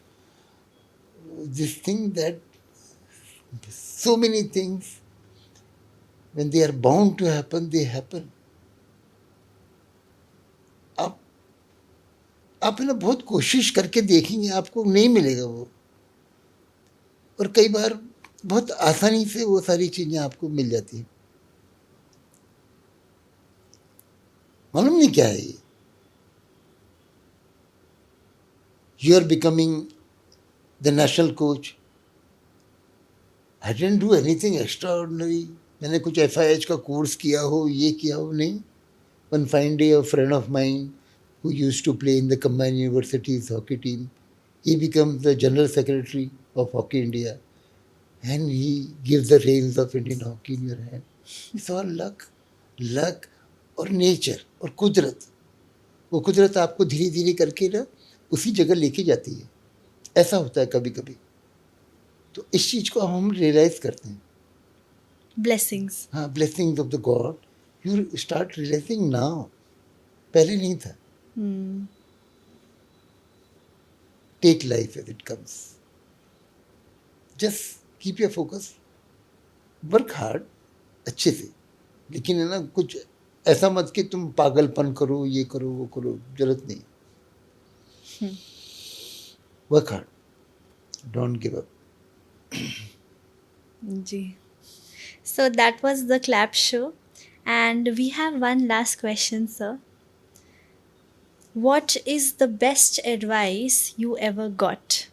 this thing that so many things, when they are bound to happen, they happen. आप है ना बहुत कोशिश करके देखेंगे आपको नहीं मिलेगा वो. और कई बार बहुत आसानी से वो सारी चीज़ें आपको मिल जाती हैं. मालूम नहीं क्या है ये. You are becoming the national coach. I didn't do anything extraordinary. मैंने कुछ FIH का कोर्स किया हो, ये किया हो, नहीं. One fine day, a friend of mine who used to play in the combined university's hockey team, he becomes the general secretary of Hockey India, and he gives the reins of Indian hockey in your hand. It's all luck और nature और कुदरत. वो कुदरत आपको धीरे धीरे करके ना उसी जगह लेके जाती है. ऐसा होता है कभी कभी. तो इस चीज़ को हम रियलाइज करते हैं. Blessings. हाँ, blessings of the God you start realising now. पहले नहीं था. Take life as it comes. Just keep your focus. Work hard, अच्छे से. लेकिन है ना कुछ ऐसा मत कि तुम पागलपन करो, ये करो, वो करो. जरूरत नहीं. Work hard. Don't give up. जी. So that was the clap show, and we have one last question, sir. What is the best advice you ever got,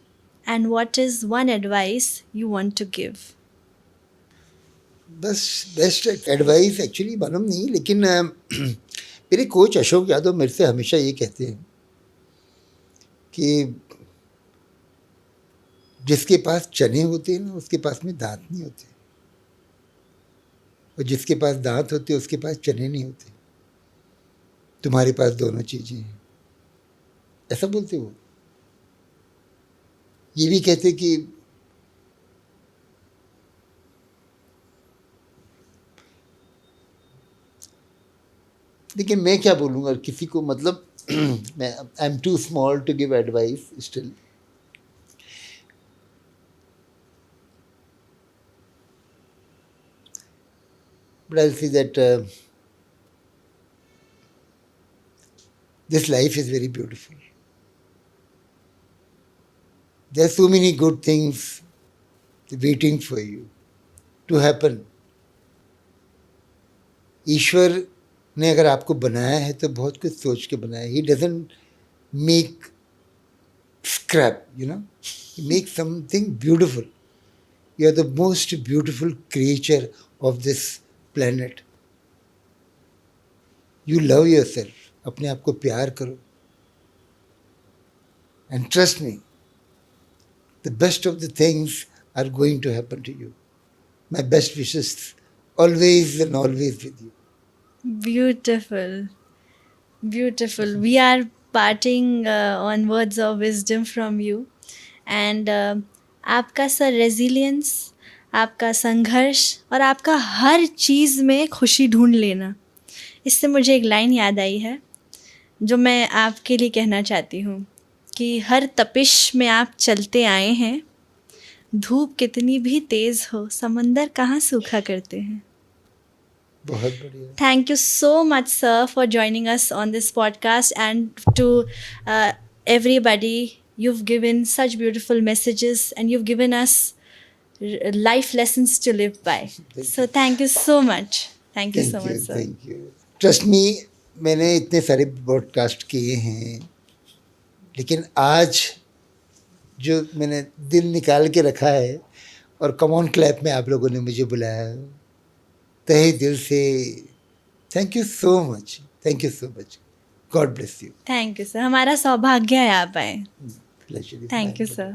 and what is one advice you want to give? बस best advice actually मालूम नहीं, लेकिन मेरे coach Ashok Yadav मेरे से हमेशा ये कहते हैं कि जिसके पास चने होते हैं ना उसके पास में दांत नहीं होते, और जिसके पास दांत होते हैं उसके पास चने नहीं होते. तुम्हारे पास दोनों चीज़ें हैं. ऐसा बोलते वो. ये भी कहते कि लेकिन मैं क्या बोलूँगा किसी को, मतलब मैं I am too small to give advice still. But I'll say that this life is very beautiful. There are so many good things waiting for you. To happen. ईश्वर ने अगर आपको बनाया है तो बहुत कुछ सोच के बनाया. He doesn't make scrap, you know, he make something beautiful. You are the most beautiful creature of this planet. You love yourself. अपने आप को प्यार करो. And trust me, the best of the things are going to happen to you. My best wishes always and always with you. Beautiful. Beautiful. We are parting on words of wisdom from you. And आपका sir resilience, आपका संघर्ष और आपका हर चीज़ में खुशी ढूंढ लेना, इससे मुझे एक लाइन याद आई है जो मैं आपके लिए कहना चाहती हूँ कि हर तपिश में आप चलते आए हैं. धूप कितनी भी तेज़ हो, समंदर कहाँ सूखा करते हैं. बहुत बढ़िया. Thank you so much, sir, for joining us on this podcast, and to everybody, you've given such beautiful messages and you've given us life lessons to live by. So thank you so much. Thank you so much, sir. Thank you. Trust me, मैंने इतने सारे podcast किए हैं, लेकिन आज जो मैंने दिल निकाल के रखा है और कम ऑन क्लैप में आप लोगों ने मुझे बुलाया, तहे दिल से thank you so much. Thank you so much. God bless you. Thank you, sir. हमारा सौभाग्य है आप आए. Pleasure is Thank you, mine. sir.